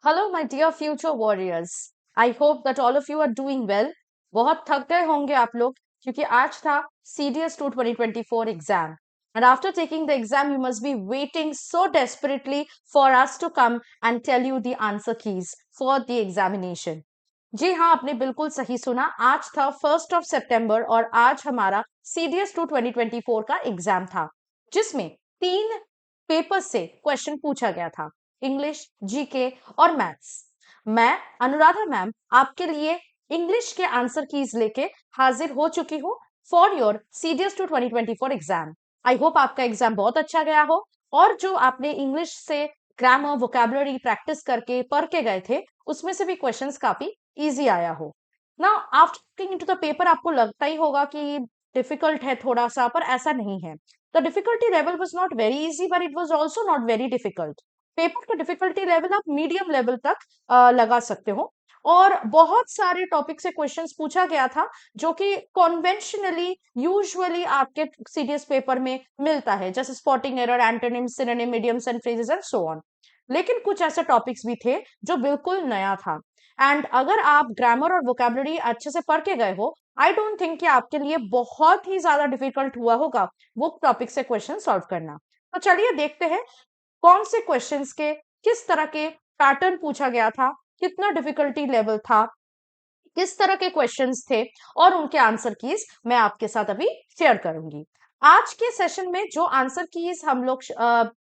Hello my dear future warriors. I hope that all of you are doing well. बहुत थक गए होंगे आप लोग क्योंकि आज था CDS 2 2024 exam and after taking the exam you must be waiting so desperately for us to come and tell you the answer keys for the examination. जी हाँ, आपने बिल्कुल सही सुना। आज था 1 और आज हमारा CDS 2 2024 का एग्जाम था जिसमें 3 पेपर से क्वेश्चन पूछा गया था, इंग्लिश, जीके और मैथ्स। मैं अनुराधा मैम आपके लिए इंग्लिश के आंसर कीज लेके हाजिर हो चुकी हूँ for your CDS 2 2024 exam. I hope आपका एग्जाम बहुत अच्छा गया हो और जो आपने इंग्लिश से ग्रामर वोकैबुलरी प्रैक्टिस करके पढ़ के गए थे उसमें से भी क्वेश्चंस काफी इजी आया हो ना। After looking into the paper आपको लगता ही होगा कि डिफिकल्ट है थोड़ा सा, पर ऐसा नहीं है। The difficulty level was not very easy but it was also not very difficult. Paper का डिफिकल्टी लेवल आप मीडियम लेवल तक लगा सकते हो और बहुत सारे टॉपिक से क्वेश्चंस पूछा गया था जो कि कॉन्वेंशनली यूजुअली आपके सीडीएस पेपर में मिलता है, जैसे spotting error, antonym, synonym, idioms and phrases and so on. लेकिन कुछ ऐसे टॉपिक्स भी थे जो बिल्कुल नया था एंड अगर आप ग्रामर और वोकैबुलरी अच्छे से पढ़ के गए हो, आई डोंट थिंक कि आपके लिए बहुत ही ज्यादा डिफिकल्ट हुआ होगा वो टॉपिक से क्वेश्चन सॉल्व करना। तो चलिए देखते हैं कौन से क्वेश्चंस के किस तरह के पैटर्न पूछा गया था, कितना डिफिकल्टी लेवल था, किस तरह के क्वेश्चंस थे और उनके आंसर कीज मैं आपके साथ अभी शेयर करूंगी। आज के सेशन में जो आंसर कीज हम लोग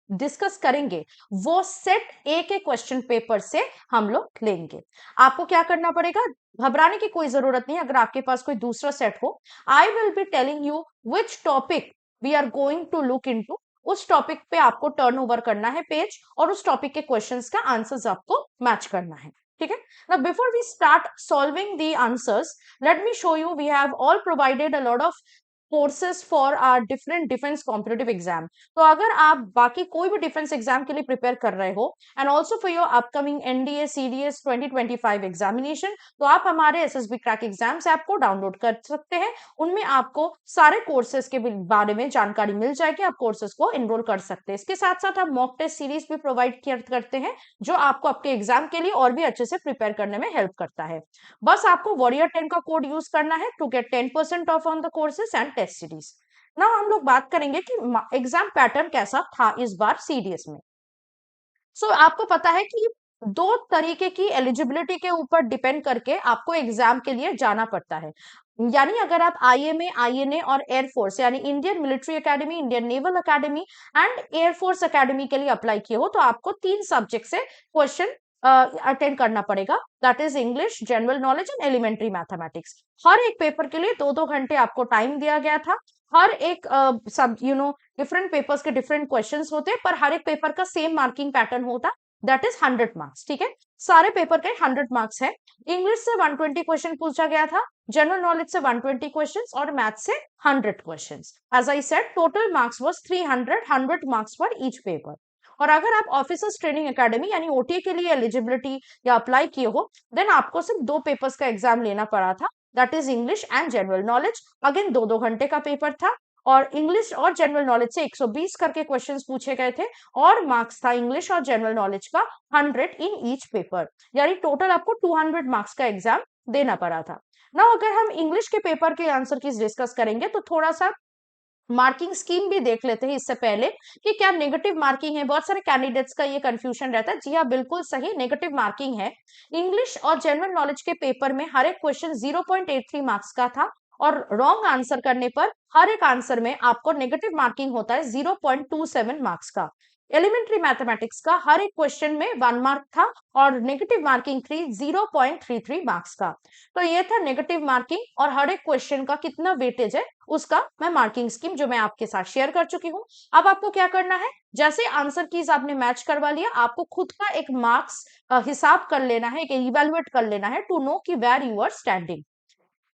डिस्कस करेंगे वो सेट ए के क्वेश्चन पेपर से हम लोग लेंगे। आपको क्या करना पड़ेगा, घबराने की कोई जरूरत नहीं। अगर आपके पास कोई दूसरा सेट हो, I will be telling you which topic we are going to look into. उस टॉपिक पे आपको टर्न ओवर करना है पेज और उस टॉपिक के क्वेश्चंस का आंसर्स आपको मैच करना है। ठीक है। Now, before we start solving the answers, let me show you we have all provided a lot of courses for are different defence competitive exam. तो अगर आप बाकी कोई भी डिफेंस एग्जाम के लिए प्रिपेयर कर रहे हो and also for your upcoming NDA CDS 2025 examination, तो आप हमारे एसएसबी क्रैक एग्जाम्स ऐप को डाउनलोड कर सकते हैं। उनमें आपको सारे कोर्सेज के बारे में जानकारी मिल जाएगी, आप कोर्सेज को एनरोल कर सकते हैं। इसके साथ साथ हम मॉक टेस्ट सीरीज भी प्रोवाइड करते हैं जो आपको आपके एग्जाम के लिए और भी अच्छे से प्रिपेयर करने में हेल्प करता है। बस आपको वॉरियर 10 का कोड यूज करना है to get 10% off on the courses and test series. ना हम लोग बात करेंगे कि एग्जाम पैटर्न कैसा था इस बार सीडीएस में। आपको पता है कि 2 तरीके की एलिजिबिलिटी के ऊपर डिपेंड करके आपको एग्जाम के लिए जाना पड़ता है। यानी अगर आप आईएमए, आईएनए और एयरफोर्स यानी Indian military academy, Indian naval academy and air force academy के लिए अप्लाई किए हो तो आपको 3 सब्जेक्ट से क्वेश्चन अटेंड करना पड़ेगा। That is English, general knowledge and elementary mathematics. हर एक पेपर के लिए 2-2 घंटे आपको टाइम दिया गया था। हर एक सब डिफरेंट पेपर्स के डिफरेंट क्वेश्चंस होते हैं, पर हर एक पेपर का सेम मार्किंग पैटर्न होता, दैट इज 100 मार्क्स। ठीक है, सारे पेपर के 100 मार्क्स है। इंग्लिश से 120 क्वेश्चन पूछा गया था, जनरल नॉलेज से 120 क्वेश्चंस और मैथ से 100 questions. As I said, total marks was 300, 100 marks for each paper. और अगर आप ऑफिसर्स ट्रेनिंग एकेडमी यानी ओटीए के लिए एलिजिबिलिटी या अप्लाई किए हो, देन आपको सिर्फ 2 पेपर्स का एग्जाम लेना पड़ा था, that is English and general knowledge. Again 2-2 घंटे का पेपर था और इंग्लिश और जनरल नॉलेज से 120 करके क्वेश्चंस पूछे गए थे और मार्क्स था इंग्लिश और जनरल नॉलेज का 100 इन ईच पेपर, यानी टोटल आपको 200 मार्क्स का एग्जाम देना पड़ा था ना। अगर हम इंग्लिश के पेपर के आंसर की डिस्कस करेंगे तो थोड़ा सा मार्किंग स्कीम भी देख लेते हैं इससे पहले कि क्या नेगेटिव मार्किंग है। बहुत सारे कैंडिडेट्स का ये कंफ्यूजन रहता है। जी हाँ, बिल्कुल सही, नेगेटिव मार्किंग है। इंग्लिश और जनरल नॉलेज के पेपर में हर एक क्वेश्चन 0.83 मार्क्स का था और रॉन्ग आंसर करने पर हर एक आंसर में आपको नेगेटिव मार्किंग होता है 0.27 मार्क्स का। एलिमेंट्री मैथमेटिक्स का हर एक क्वेश्चन में 1 मार्क था और नेगेटिव मार्किंग थी 0.33 मार्क्स का। तो ये था नेगेटिव मार्किंग और हर एक क्वेश्चन का कितना वेटेज है उसका मैं मार्किंग स्कीम जो मैं आपके साथ शेयर कर चुकी हूँ। अब आपको क्या करना है, जैसे आंसर कीज आपने मैच करवा लिया, आपको खुद का एक मार्क्स हिसाब कर लेना है, इवेलुएट कर लेना है टू नो कि वेयर यू आर स्टैंडिंग।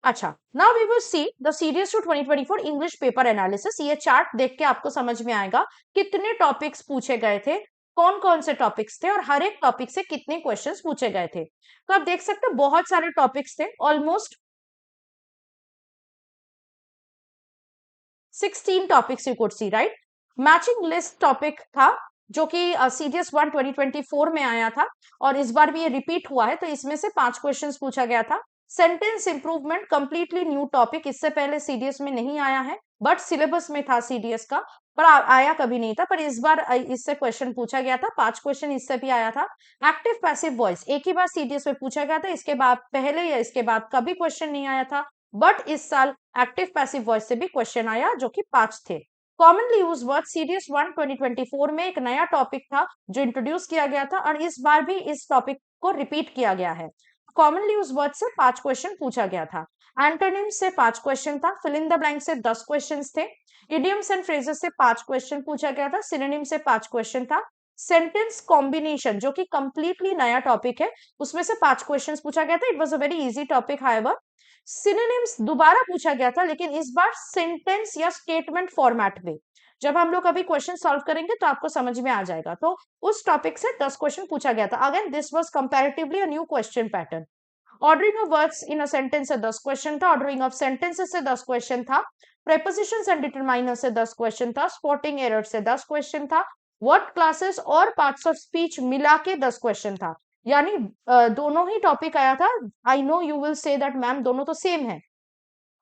अच्छा, now we will see the series two 2024 English paper analysis. ये चार्ट देख के आपको समझ में आएगा कितने टॉपिक्स पूछे गए थे, कौन कौन से टॉपिक्स थे और हर एक टॉपिक से कितने क्वेश्चंस पूछे गए थे। तो आप देख सकते हो बहुत सारे टॉपिक्स थे, almost 16 topics you could see, right. Matching list topic था जो कि CDS 1 2024 में आया था और इस बार भी ये रिपीट हुआ है, तो इसमें से 5 क्वेश्चंस पूछा गया था। Sentence improvement completely new topic, इससे पहले CDS में नहीं आया है, बट सिलेबस में था CDS का, पर आया कभी नहीं था, पर इस बार इससे क्वेश्चन पूछा गया था। 5 क्वेश्चन इससे भी आया था। एक्टिव पैसिव वॉइस एक ही बार CDS में पूछा गया था, इसके बाद पहले या इसके बाद कभी क्वेश्चन नहीं आया था, बट इस साल एक्टिव पैसिव वॉइस से भी क्वेश्चन आया, जो कि 5 थे। कॉमनली यूज वर्ड सीडीएस 1 2024 में एक नया टॉपिक था जो इंट्रोड्यूस किया गया था और इस बार भी इस टॉपिक को रिपीट किया गया है। कॉमनली यूज वर्ड से 5 क्वेश्चन पूछा गया था। एंटोनिम से 5 क्वेश्चन था। फिल इन द ब्लैंक से 10 क्वेश्चन थे। इडियम्स एंड फ्रेजेस से 5 क्वेश्चन पूछा गया था। सिनोनिम से 5 क्वेश्चन था। सेंटेंस कॉम्बिनेशन जो कि कंप्लीटली नया टॉपिक है, उसमें से 5 क्वेश्चन पूछा गया था। It was a very easy topic. However synonyms दोबारा पूछा गया था, लेकिन इस बार सेंटेंस या स्टेटमेंट फॉर्मेट में। जब हम लोग अभी क्वेश्चन सॉल्व करेंगे तो आपको समझ में आ जाएगा। तो उस टॉपिक से 10 क्वेश्चन पूछा गया था। Again this was comparatively a new question pattern. Ordering of words in a sentence से 10 क्वेश्चन था। ऑर्डरिंग ऑफ सेंटेंसेस से 10 क्वेश्चन था। प्रेपोजिशंस एंड डिटरमाइनर से 10 क्वेश्चन था। स्पॉटिंग एरर से 10 क्वेश्चन था। वर्ड क्लासेस और पार्ट्स ऑफ स्पीच मिला के 10 क्वेश्चन था। यानी दोनों ही टॉपिक आया था। I know you will say that ma'am दोनों तो सेम है,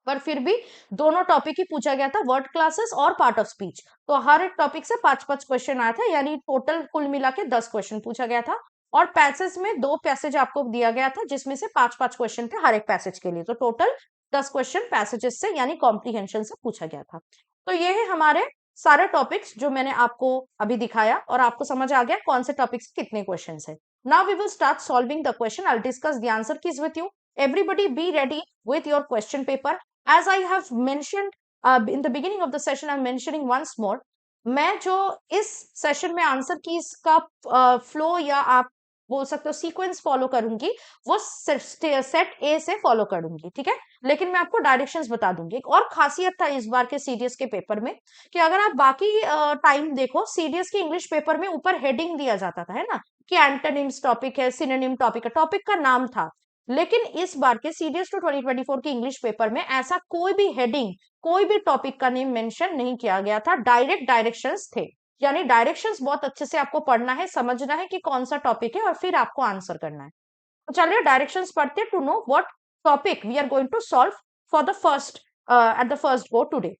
पर फिर भी दोनों टॉपिक ही पूछा गया था, वर्ड क्लासेस और पार्ट ऑफ स्पीच। तो हर एक टॉपिक से 5-5 क्वेश्चन आया था, यानी टोटल कुल मिला के 10 क्वेश्चन पूछा गया था। और पैसेज में 2 पैसेज आपको दिया गया था, जिसमें से 5-5 क्वेश्चन थे हर एक पैसेज के लिए। तो टोटल 10 क्वेश्चन पैसेजेस से यानी कॉम्प्रीहेंशन से पूछा गया था। तो ये है हमारे सारे टॉपिक्स जो मैंने आपको अभी दिखाया, और आपको समझ आ गया कौन से टॉपिक से कितने क्वेश्चन है। Now we will start solving the question. I discuss the answer keys with you. Everybody be ready with your question paper. As I have mentioned in the beginning of the session, I'm mentioning once more. मैं जो इस session में answer की इसका flow या आप बोल सकते हो सीक्वेंस फॉलो करूंगी, वो सेट ए से फॉलो करूंगी, ठीक है। लेकिन मैं आपको डायरेक्शंस बता दूंगी। एक और खासियत था इस बार के सीडीएस के पेपर में कि अगर आप बाकी टाइम देखो, सीडीएस के इंग्लिश पेपर में ऊपर हेडिंग दिया जाता था, है ना, कि एंटोनिम्स टॉपिक है, सिनोनिम टॉपिक है, टॉपिक का नाम था। लेकिन इस बार के सीडीएस टू 2024 के इंग्लिश पेपर में ऐसा कोई भी हेडिंग, कोई भी टॉपिक का नेम मेंशन नहीं किया गया था। डायरेक्ट डायरेक्शंस थे, यानी डायरेक्शंस बहुत अच्छे से आपको पढ़ना है, समझना है कि कौन सा टॉपिक है और फिर आपको आंसर करना है। तो चलिए डायरेक्शंस पढ़ते to know what topic we are going to solve for the first at the first go today.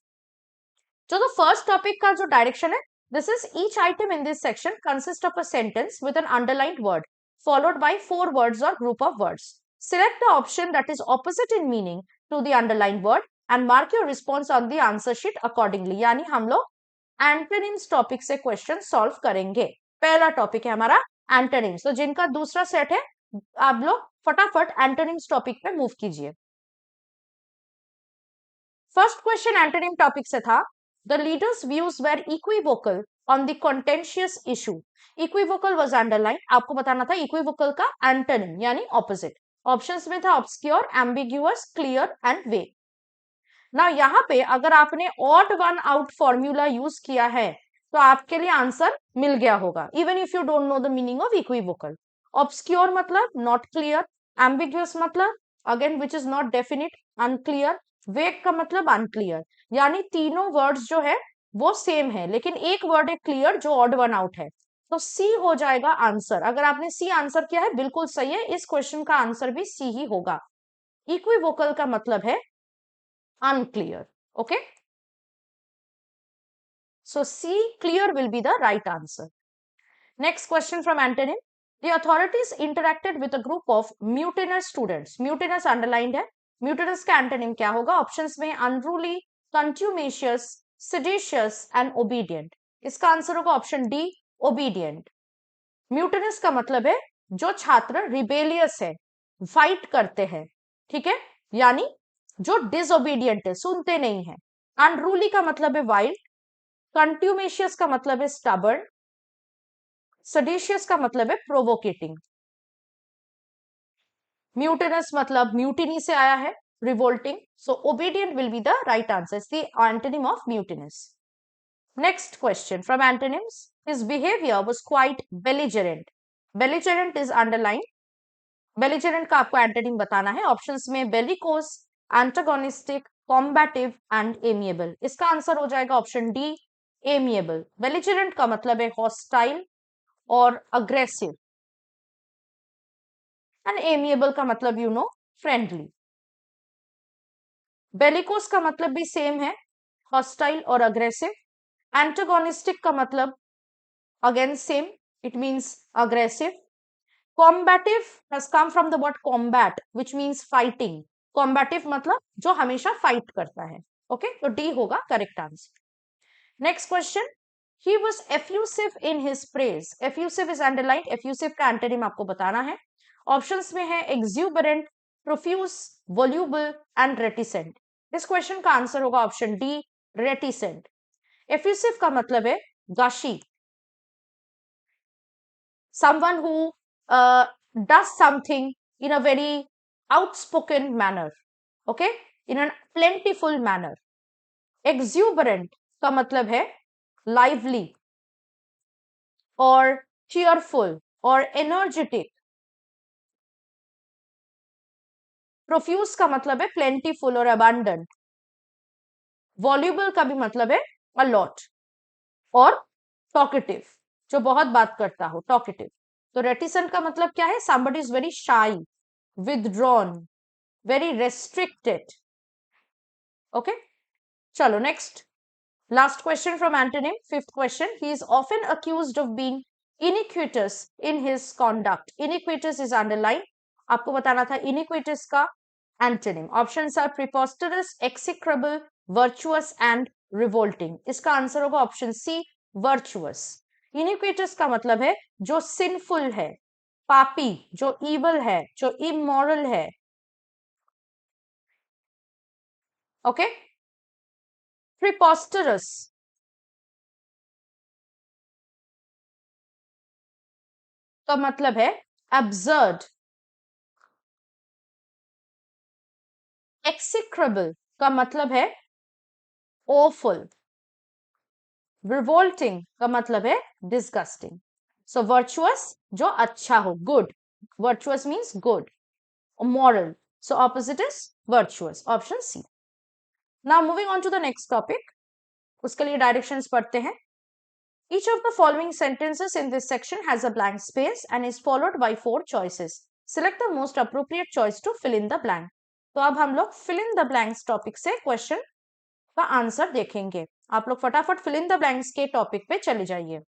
तो द फर्स्ट टॉपिक का जो डायरेक्शन है, this is each item in this section consist of a sentence with an underlined word followed by 4 words or group of words. Select the option that is opposite in meaning to the underlined word and mark your response on the answer sheet accordingly. यानी हम लोग antonyms topic से question solve करेंगे। पहला topic है हमारा antonyms. तो जिनका दूसरा सेट है, आप लोग फटाफट एंटोनिम्स टॉपिक पे मूव कीजिए। फर्स्ट क्वेश्चन एंटोनिम टॉपिक से था, the leader's views were equivocal on the contentious issue. Equivocal was underline. आपको बताना था इक्विवोकल का एंटोनिम यानी ऑपोजिट। ऑप्शंस में था ऑब्सक्योर, एम्बिग्यूअस, क्लियर एंड वेग। ना यहाँ पे अगर आपने odd one out formula use किया है तो आपके लिए आंसर मिल गया होगा, even if you don't know the meaning of equivocal. Obscure मतलब नॉट क्लियर, एम्बिग्यूअस मतलब again which is not definite, unclear, वेग का मतलब अनक्लियर। यानी तीनों वर्ड्स जो है वो सेम है, लेकिन एक वर्ड है क्लियर जो ऑड वन आउट है। तो सी हो जाएगा आंसर। अगर आपने सी आंसर किया है बिल्कुल सही है, इस क्वेश्चन का आंसर भी सी ही होगा। इक्विवोकल का मतलब है unclear. Okay, so C, clear, will be the right answer. Next question from antonym. The authorities interacted with a group of mutinous students. Mutinous underlined है। mutinous का antonym क्या होगा? ऑप्शंस में unruly, contumacious, seditious and obedient. इसका answer होगा option D, obedient. mutinous का मतलब है जो छात्र rebellious है, फाइट करते हैं, ठीक है, यानी जो डिसोबीडियंट है, सुनते नहीं है। अनरूली का मतलब है वाइल्ड, कंट्यूमेशियस का मतलब है स्टबर्न, सडिशियस का मतलब है प्रोवोकेटिंग। म्यूटिनस मतलब म्यूटिनी से आया है, revolting. So obedient will be the right answer, the antonym of mutinous. Next question from antonyms, his behaviour was quite belligerent. Belligerent is underline. Belligerent का आपको एंटोनिम बताना है। ऑप्शंस में bellicose, antagonistic, combative and amiable. इसका answer हो जाएगा option D, amiable. Belligerent का मतलब है हॉस्टाइल और अग्रेसिव, एंड एमिएबल का मतलब यू नो फ्रेंडली। बेलिकोस का मतलब भी सेम है, हॉस्टाइल और अग्रेसिव। एंटागोनिस्टिक का मतलब again same, it means aggressive. Combative has come from the word combat which means fighting. Combative मतलब जो हमेशा फाइट करता है। ओके, तो डी होगा correct answer. Next question, he was effusive in his praise. effusive is underlined, effusive का antonym आपको बताना है। ऑप्शंस में है exuberant, profuse, voluble and reticent। इस क्वेश्चन का आंसर होगा ऑप्शन डी, reticent। effusive का मतलब है gushing, someone who does something in a very outspoken manner, okay, in a plentiful manner। exuberant का मतलब है lively और cheerful और energetic। profuse का मतलब है plentiful और abundant। voluble का भी मतलब है a lot और talkative, जो बहुत बात करता हो, talkative। तो reticent का मतलब क्या है? somebody is very shy, withdrawn, very restricted। okay, chalo next, last question from antonym, fifth question, he is often accused of being iniquitous in his conduct। iniquitous is underlined, आपको बताना था iniquitous का antonym. Options are preposterous, execrable, virtuous and revolting। इसका answer होगा option C, virtuous। iniquitous का मतलब है जो सिंफुल है, पापी, जो evil है, जो immoral है। ओके, preposterous का मतलब है absurd। execrable का मतलब है awful। revolting का मतलब है disgusting। so virtuous जो अच्छा हो, good, virtuous means good, moral, so opposite is virtuous, option C। now moving on to the next topic, उसके लिए डायरेक्शंस पढ़ते हैं। each of the following sentences in this section has a blank space and is followed by 4 choices, select the most appropriate choice to fill in the blank। तो अब हम लोग fill in the blanks topic से question का answer देखेंगे। आप लोग फटाफट फिल इन द ब्लैंक्स के टॉपिक पे चले जाइए।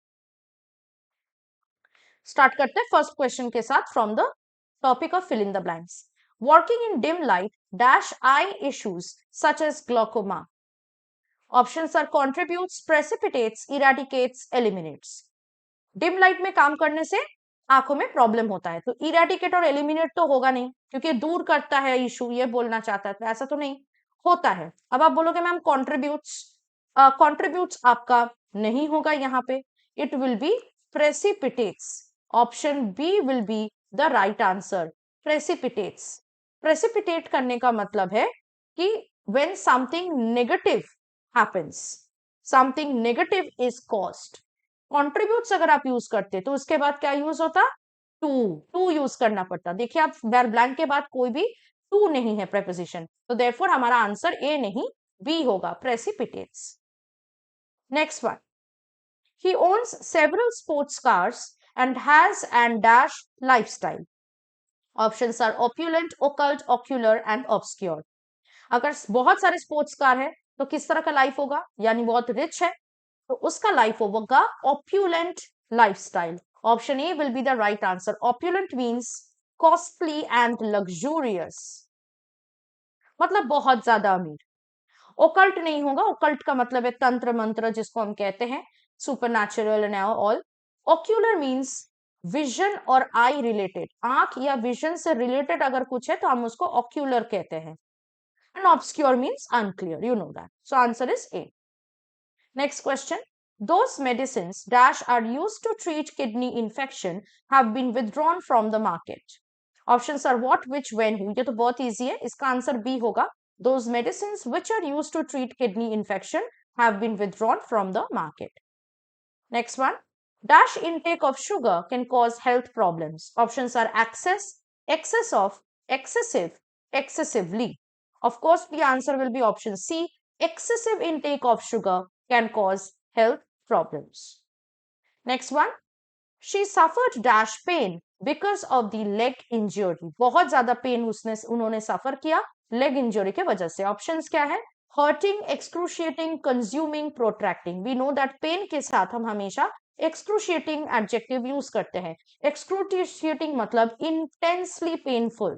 स्टार्ट करते हैं फर्स्ट क्वेश्चन के साथ from the topic of fill in the blanks. Working in dim light dash eye issues such as glaucoma. Options are contributes, precipitates, eradicates, eliminates. Dim light में काम करने से आंखों में प्रॉब्लम होता है, तो इरेडिकेट और एलिमिनेट तो होगा नहीं क्योंकि दूर करता है इशू, ये बोलना चाहता है, तो ऐसा तो नहीं होता है। अब आप बोलोगे मैम कंट्रीब्यूट्स, कंट्रीब्यूट्स आपका नहीं होगा यहाँ पे, it will be precipitates. Option B will be the right answer, precipitates. Precipitate करने का मतलब है कि when something negative happens, something negative is caused। Contributes अगर आप यूज करते तो उसके बाद क्या यूज होता, टू, टू यूज करना पड़ता। देखिए आप ब्लैंक के बाद कोई भी टू नहीं है प्रेपोजिशन, तो देयरफॉर हमारा आंसर ए नहीं बी होगा, precipitates. Next one, he owns several sports cars and has and dash lifestyle। Options are opulent, occult, ocular and obscure। अगर बहुत सारे स्पोर्ट्स कार है तो किस तरह का लाइफ होगा, यानी बहुत रिच है, तो उसका लाइफ होगा opulent lifestyle. Option A will be the right answer. Opulent means costly and luxurious, मतलब बहुत ज्यादा अमीर। ओकल्ट नहीं होगा, ओकल्ट का मतलब है तंत्र मंत्र, जिसको हम कहते हैं super natural and all. Ocular means vision और आई रिलेटेड, आंख या विजन से रिलेटेड अगर कुछ है तो हम उसको ऑक्यूलर कहते हैं। And obscure means unclear, you know that, so answer is a. Next question. Those medicines dash are used to treat kidney infection have been withdrawn from the market। Options are what, which, when, who। ये तो बहुत easy है, इसका answer B होगा। Those medicines which are used to treat kidney infection have been withdrawn from the market। Next one. Dash intake of sugar can cause health problems। Options are excess, excess of, excessive, excessively। Of course, the answer will be option C. Excessive intake of sugar can cause health problems. Next one, she suffered dash pain because of the leg injury. बहुत ज्यादा pen उन्होंने सफर किया leg injury के वजह से. Options क्या है? hurting, excruciating, consuming, protracting. We know that pain के साथ हम हमेशा excruciating adjective use करते हैं. excruciating मतलब intensely painful,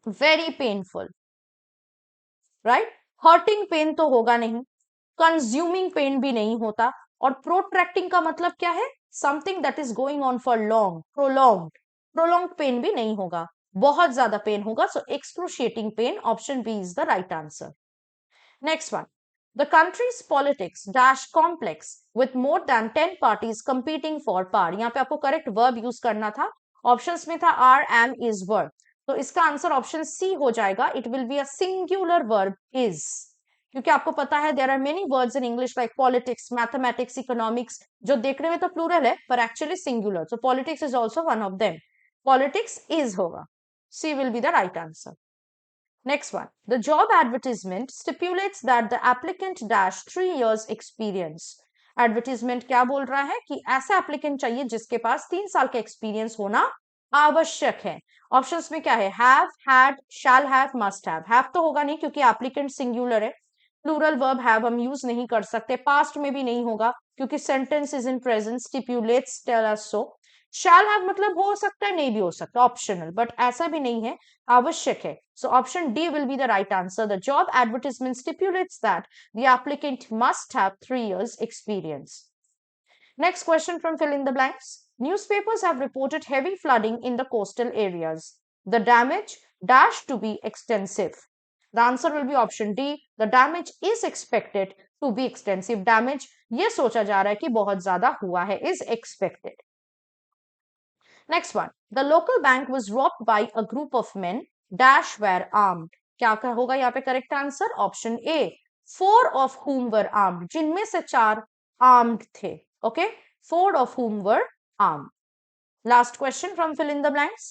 very painful, right? hurting pain तो होगा नहीं, consuming pain भी नहीं होता, और protracting का मतलब क्या है? something that is going on for long, prolonged pain भी नहीं होगा, बहुत ज्यादा पेन होगा. So excruciating pain, option B is the right answer. Next one, the country's politics dash complex with more than 10 parties competing for power. यहाँ पे आपको correct verb use करना था. Options में था are, am, is, were. तो इसका answer option सी हो जाएगा. It will be a singular verb is. क्योंकि आपको पता है there are many words in English like politics, mathematics, economics जो देखने में तो plural है पर actually singular. So politics is also one of them. Politics is होगा. C will be the right answer. Next one, the job advertisement stipulates that the applicant dash 3 years experience. Advertisement क्या बोल रहा है कि ऐसा applicant चाहिए जिसके पास 3 साल का experience होना आवश्यक है. ऑप्शंस में क्या है? have, had, shall have, must have. have तो होगा नहीं क्योंकि applicant singular है. प्लूरल वर्ब have हम यूज नहीं कर सकते. पास्ट में भी नहीं होगा क्योंकि sentence is in present. Stipulates tell us so. Shall have मतलब हो सकता है, नहीं भी हो सकता, ऑप्शनल, बट ऐसा भी नहीं है, आवश्यक है. So option D will be the right answer. The job advertisement stipulates that the applicant must have 3 years experience. Next question from fill in the blanks. Newspapers have reported heavy flooding in the coastal areas. The damage dash to be extensive. The answer will be option D. The damage is expected to be extensive. Damage ये सोचा जा रहा है कि बहुत ज्यादा हुआ है, is expected. Next one. The local bank was robbed by a group of men dash were armed. क्या होगा यहाँ पे correct answer? Option A. 4 of whom were armed. जिनमें से 4 armed थे. Okay, 4 of whom were armed. Last question from fill in the blanks.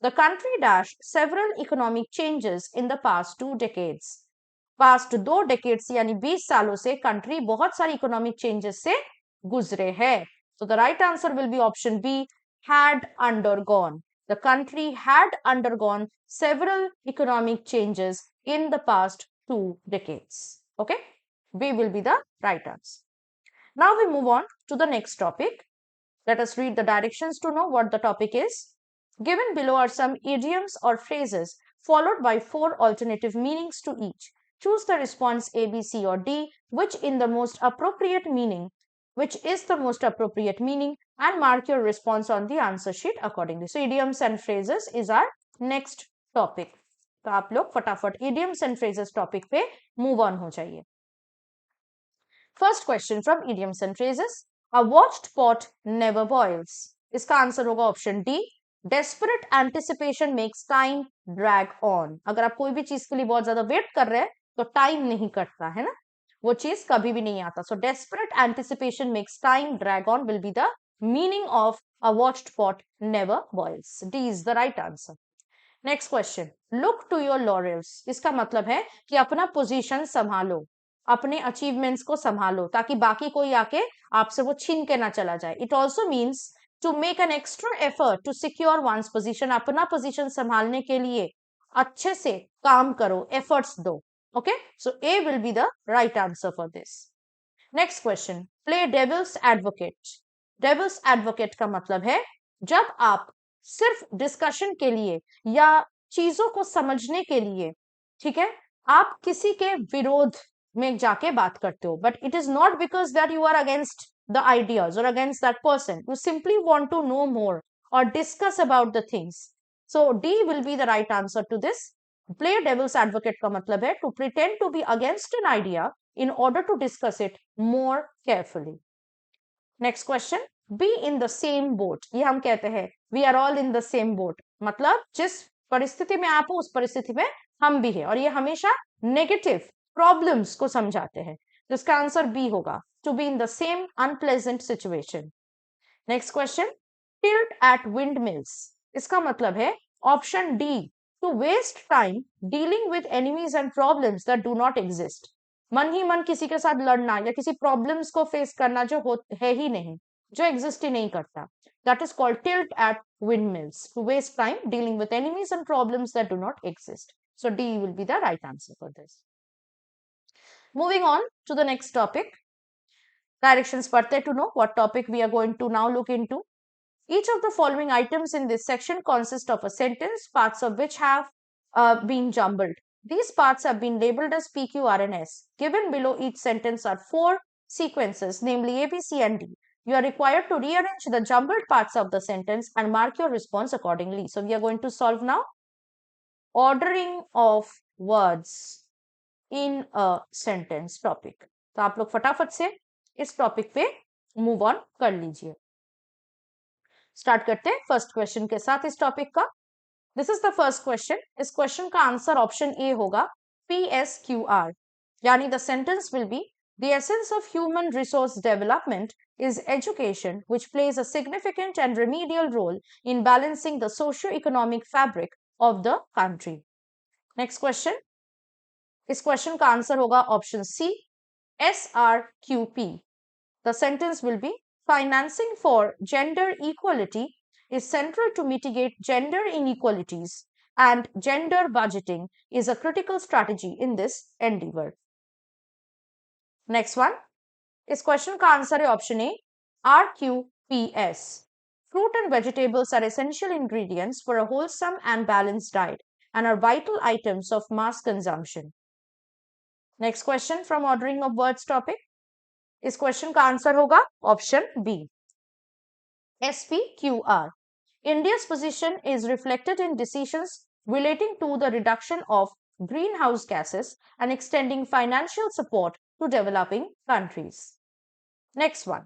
The country dashed several economic changes in the past 2 decades. Past 2 decades यानी 20 सालों से country बहुत सारी economic changes से गुजरे हैं. So the right answer will be option B. Had undergone. The country had undergone several economic changes in the past 2 decades. Okay, B will be the right answer. Now we move on to the next topic. Let us read the directions to know what the topic is. Given below are some idioms or phrases followed by 4 alternative meanings to each. Choose the response A, B, C or D, which is the most appropriate meaning, and mark your response on the answer sheet accordingly. So idioms and phrases is our next topic. तो आप लोग फटाफट idioms and phrases topic पे move on हो जाइए. First question from idioms and phrases. A watched pot never boils. इसका answer होगा option D. Desperate anticipation makes time drag on. अगर आप कोई भी चीज के लिए बहुत ज्यादा वेट कर रहे हैं तो टाइम नहीं कटता है ना, वो चीज कभी भी नहीं आता. So desperate anticipation makes time drag on will be the meaning of a watched pot never boils. D is the right answer. Next question. Look to your laurels. इसका मतलब है कि अपना पोजीशन संभालो, अपने अचीवमेंट्स को संभालो ताकि बाकी कोई आके आपसे वो छीन के ना चला जाए. It also means to make an extra effort to secure one's position. अपना पोजीशन संभालने के लिए अच्छे से काम करो, एफर्ट्स दो. Okay, so A will be the right answer for this. Next question. Play devil's advocate. Devil's advocate का मतलब है जब आप सिर्फ डिस्कशन के लिए या चीजों को समझने के लिए, ठीक है, आप किसी के विरोध में जाके बात करते हो, but it is not because that you are against the ideas or against that person. You simply want to know more or discuss about the things. So D will be the right answer to this. Play devil's advocate का मतलब है to pretend to be against an idea in order to discuss it more carefully. Next question. Be in the same boat. ये हम कहते हैं we are all in the same boat. मतलब जिस परिस्थिति में आप हो उस परिस्थिति में हम भी हैं, और ये हमेशा नेगेटिव प्रॉब्लम्स को समझाते हैं. तो इसका आंसर बी होगा. To be in the same unpleasant situation. Next question. Tilt at windmills. इसका मतलब है option D. To waste time dealing with enemies and problems that do not exist. मन ही मन किसी के साथ लड़ना या किसी प्रॉब्लम्स को फेस करना जो है ही नहीं, जो एग्जिस्ट ही नहीं करता, that is called tilt at windmills, to waste time dealing with enemies and problems that do not exist. So D will be the right answer for this. Moving on to the next topic, directions padhte to know what topic we are going to now look into. Each of the following items in this section consist of a sentence, parts of which have been jumbled. These parts have been labeled as P, Q, R, and S. Given below each sentence are four sequences, namely A, B, C, and D. You are required to rearrange the jumbled parts of the sentence and mark your response accordingly. So we are going to solve now. Ordering of words in a sentence topic. तो आप लोग फटाफट से इस topic पे move on कर लीजिए. Start करते हैं फर्स्ट क्वेश्चन के साथ इस टॉपिक का. This is the first question. इस क्वेश्चन का आंसर ऑप्शन ए होगा PSQR, यानी the sentence will be the essence of human resource development is education, which plays a significant and remedial role in balancing the socio-economic fabric of the country. Next question. इस question का answer होगा option C SRQP. The sentence will be financing for gender equality is central to mitigate gender inequalities, and gender budgeting is a critical strategy in this endeavor. Next one. इस question का answer है option A RQPS. Fruit and vegetables are essential ingredients for a wholesome and balanced diet and are vital items of mass consumption. Next question from ordering of words topic. इस question का answer होगा option B SPQR. India's position is reflected in decisions relating to the reduction of greenhouse gases and extending financial support to developing countries. Next one.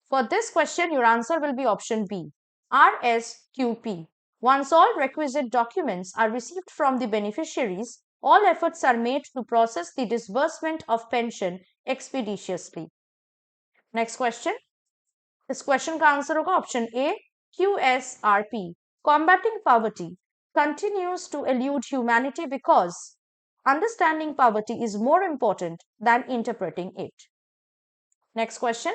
For this question, your answer will be option B RSQP. Once all requisite documents are received from the beneficiaries, all efforts are made to process the disbursement of pension expeditiously. Next question. इस question का answer होगा option A QSRP. Combating poverty continues to elude humanity because understanding poverty is more important than interpreting it. Next question.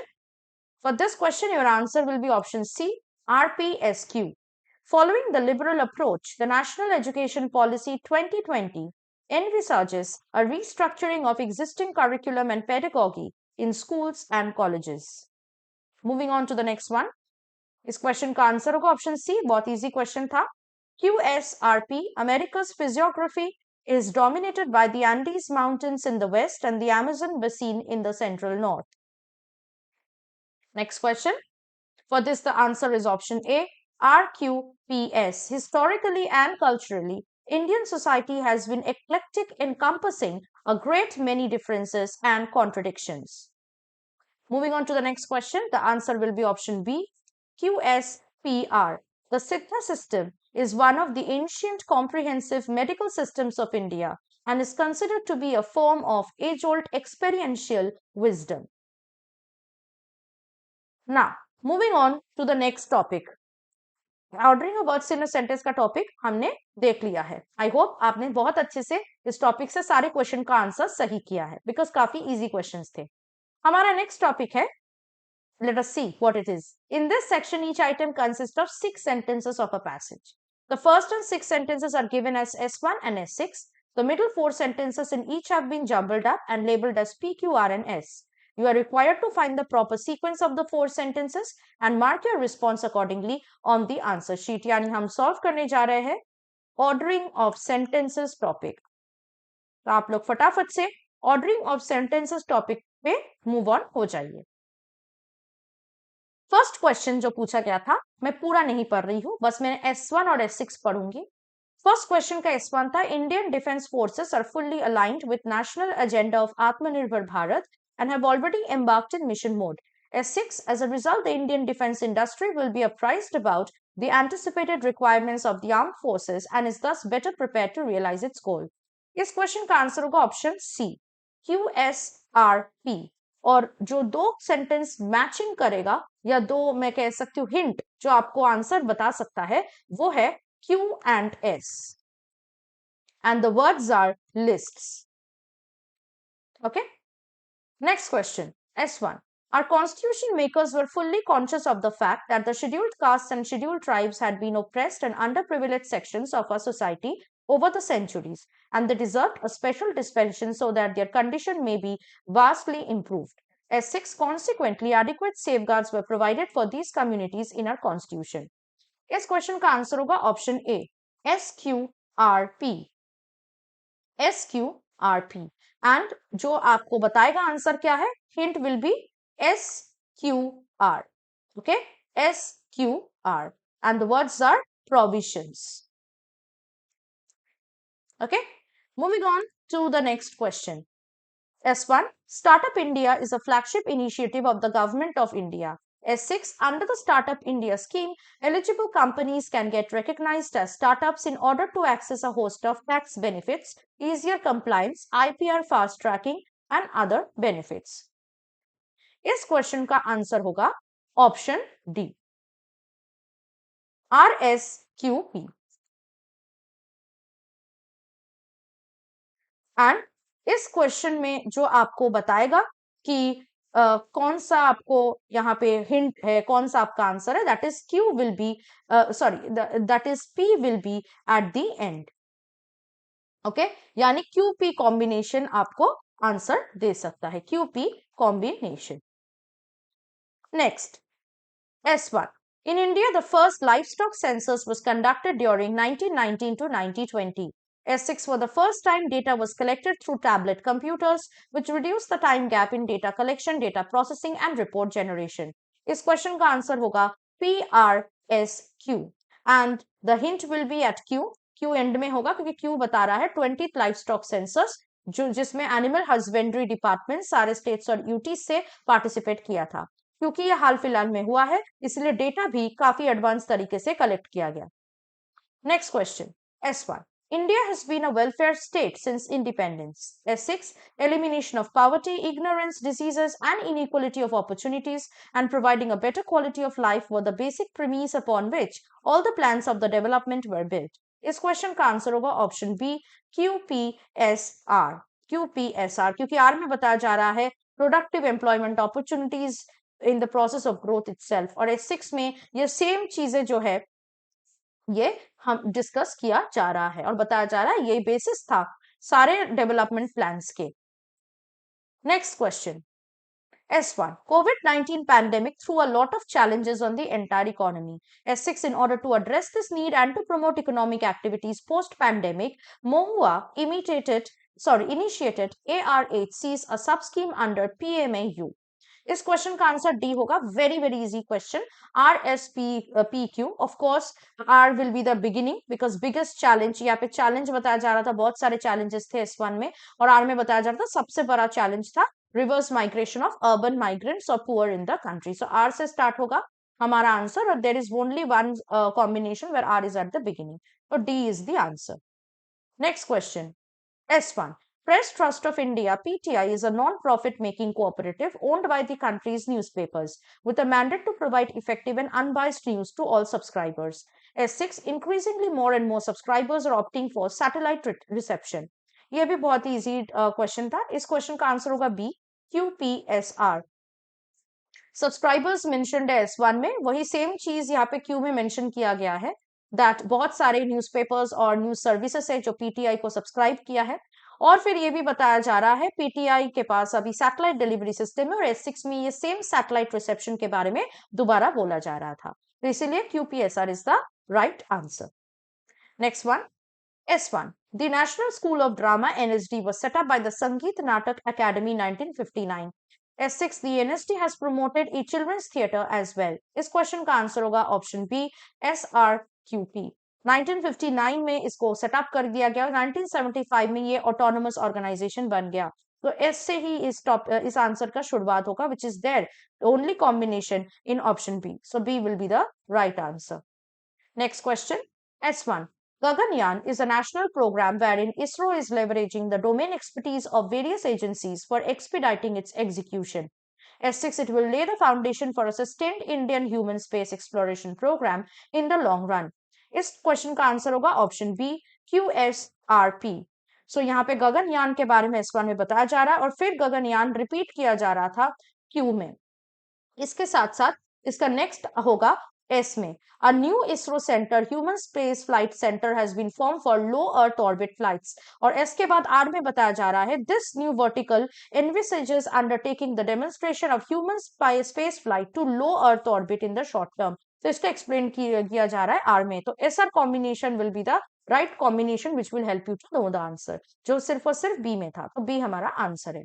For this question, your answer will be option C RPSQ. Following the liberal approach, the National Education Policy 2020 envisages a restructuring of existing curriculum and pedagogy in schools and colleges. Moving on to the next one. इस question का answer होगा option सी. बहुत easy question था. QSRP. America's physiography is dominated by the Andes Mountains in the west and the Amazon basin in the central north. Next question. For this, the answer is option A RQPS. Historically and culturally, Indian society has been eclectic, encompassing a great many differences and contradictions. Moving on to the next question, the answer will be option B QSPR. The Siddha system is one of the ancient comprehensive medical systems of India and is considered to be a form of age-old experiential wisdom. Now, moving on to the next topic. Ordering of words in a sentence का topic हमने देख लिया है. I hope आपने बहुत अच्छे से इस टॉपिक से सारे क्वेश्चन का आंसर सही किया है, बिकॉज काफी इजी क्वेश्चंस थे. हमारा नेक्स्ट टॉपिक है, let us see what it is. In this section, each item consists of 6 sentences of a passage. The first and 6 sentences are given as S1 and S6. The middle 4 sentences in each have been jumbled up and labeled as P, Q, R, and S. You are required to find the proper sequence of the 4 sentences and mark your response accordingly on the answer sheet. यानी हम solve करने जा रहे हैं ordering of sentences topic. तो आप लोग फटाफट से ऑर्डरिंग ऑफ सेंटेंसेस टॉपिक पे मूव ऑन हो जाइए. फर्स्ट क्वेश्चन जो पूछा गया था, मैं पूरा नहीं पढ़ रही हूं, बस मैं S1 और S6 पढ़ूंगी. फर्स्ट क्वेश्चन का S1 था, Indian defence forces are fully aligned with national agenda of Atmanirbhar Bharat and have already embarked in mission mode. S6, as a result, the Indian defense industry will be apprised about the anticipated requirements of the armed forces and is thus better prepared to realize its goal. इस question का answer होगा option सी QSRP. और जो दो sentence matching करेगा या दो मैं कह सकती हूँ हिंट जो आपको आंसर बता सकता है, वो है Q and S. And the words are lists. Okay. Next question. S1. Our constitution makers were fully conscious of the fact that the scheduled castes and scheduled tribes had been oppressed and underprivileged sections of our society over the centuries, and they deserved a special dispensation so that their condition may be vastly improved. S6. Consequently, adequate safeguards were provided for these communities in our constitution. इस question का answer होगा option A SQRP. SQRP. And जो आपको बताएगा answer क्या है, hint will be SQR. Okay, SQR. And the words are provisions. Okay, moving on to the next question. S1. Startup India is a flagship initiative of the Government of India. S6. Under the Startup India scheme, eligible companies can get recognized as startups in order to access a host of tax benefits, easier compliance, IPR fast tracking, and other benefits. इस question का answer होगा option D, RSQP. And इस question में जो आपको बताएगा कि कौन सा आपको यहाँ पे हिंट है, कौन सा आपका आंसर है, that is Q will be sorry that is P will be at the end. Okay, यानी क्यूपी कॉम्बिनेशन आपको आंसर दे सकता है, QP combination. Next, S1. In India, the first livestock census was conducted during 1919 to 1920. S6. For the first time, data was collected through tablet computers, which reduced the time gap in data collection, data processing, and report generation. इस question का answer होगा PRSQ. And the hint will be at Q. Q and में होगा क्योंकि Q बता रहा है 20th livestock census, जो जिसमें एनिमल हस्बेंड्री डिपार्टमेंट सारे स्टेट्स और यूटी से पार्टिसिपेट किया था. क्योंकि यह हाल फिलहाल में हुआ है, इसलिए डेटा भी काफी एडवांस तरीके से कलेक्ट किया गया. Next question. S1. India has been a welfare state since independence. S6. Elimination of poverty, ignorance, diseases, and inequality of opportunities, and providing a better quality of life were the basic premise upon which all the plans of the development were built. इस question का answer होगा option B, QPSR. QPSR, क्योंकि are में बताया जा रहा है productive employment opportunities in the process of growth itself, और S6 में ये सेम चीजें जो है ये हम डिस्कस किया जा रहा है और बताया जा रहा है, यही बेसिस था सारे डेवलपमेंट प्लान्स के. Next question. S1. COVID-19 pandemic threw a lot of challenges on the entire economy. S6. In order to address this need and to promote economic activities post-pandemic, MoHUA initiated ARHCs, a sub-scheme under PMAU. इस question का answer D होगा. Very very easy question. RSPQ. Of course R will be the beginning because biggest challenge, यहाँ पे challenge बताया जा रहा था, बहुत सारे चैलेंजेस थे S1 में, और आर में बताया जा रहा था सबसे बड़ा चैलेंज था reverse migration of urban migrants और poor in the country. So R से स्टार्ट होगा हमारा आंसर, और there is only one combination where R is at the beginning, तो D is the answer. Next question. S1. Press Trust of India (PTI) is a non-profit making cooperative owned by the country's newspapers with a mandate to provide effective and unbiased news to all subscribers. S6. Increasingly more and more subscribers are opting for satellite reception. ये भी बहुत ही easy question था. इस question का answer होगा B, QPSR. Subscribers mentioned है S1 में, वही सेम चीज यहाँ पे क्यू में मेंशन किया गया है, दैट बहुत सारे न्यूज़पेपर्स और न्यूज सर्विसेज है जो पीटीआई को सब्सक्राइब किया है. और फिर ये भी बताया जा रहा है पीटीआई के पास अभी सैटेलाइट डिलीवरी सिस्टम है, और S6 में ये सेम सैटेलाइट रिसेप्शन के बारे में दोबारा बोला जा रहा था, तो इसीलिए QPSR is the right answer. Next one. S1. The National School of Drama (NSD) was set up by the Sangeet Natak Academy 1959. S6. The NSD has promoted a children's theatre as well. इस question का answer होगा option B, SRQP. 1959 में इसको setup कर दिया गया, 1975 में ये ऑटोनोमस ऑर्गेनाइजेशन बन गया. तो एस से ही इस आंसर का शुरुआत होगा, which is there only combination in option B, so B will be the right answer. Next question. S1. Gaganyaan is a national program wherein ISRO is leveraging the domain expertise of various agencies for expediting its execution. S6. It will lay the foundation for a sustained Indian human space exploration program in the long run. इस question का answer होगा option B, QSRP. सो यहाँ पे गगनयान के बारे में S1 में बताया जा रहा है और फिर गगनयान रिपीट किया जा रहा था Q में। इसके साथ साथ इसका नेक्स्ट होगा एस में, a new ISRO centre human space flight centre has been form for low earth orbit flights. और एस के बाद आर में बताया जा रहा है this new vertical envisages undertaking the demonstration of human space flight to low earth orbit in the short term। तो इसको एक्सप्लेन किया जा रहा है आर में। तो S R combination will be the right combination which will help you to know the answer, जो सिर्फ और सिर्फ बी में था, तो बी हमारा आंसर है।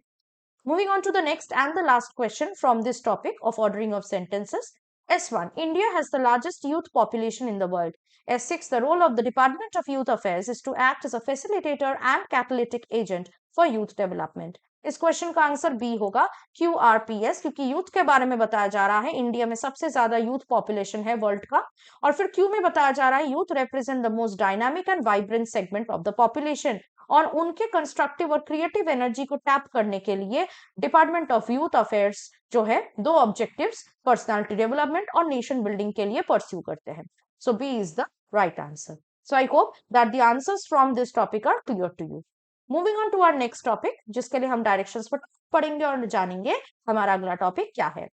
Moving on to the next and the last question from this topic of ordering of sentences. S1. India has the largest youth population in the world. S6. The role of the Department of Youth Affairs is to act as a facilitator and catalytic agent for youth development. इस question का answer B होगा QRPS, क्योंकि youth के बारे में बताया जा रहा है इंडिया में सबसे ज्यादा यूथ पॉपुलेशन है वर्ल्ड का। और फिर क्यू में बताया जा रहा है youth represent the most dynamic and vibrant segment of the population. और उनके कंस्ट्रक्टिव और क्रिएटिव एनर्जी को टैप करने के लिए डिपार्टमेंट ऑफ यूथ अफेयर्स जो है दो ऑब्जेक्टिव्स पर्सनालिटी डेवलपमेंट और नेशन बिल्डिंग के लिए परस्यू करते हैं। So B is the right answer. So I hope that the answers from this topic are clear to you. Moving on to our next topic, जिसके लिए हम directions पढ़ेंगे और जानेंगे हमारा अगला टॉपिक क्या है।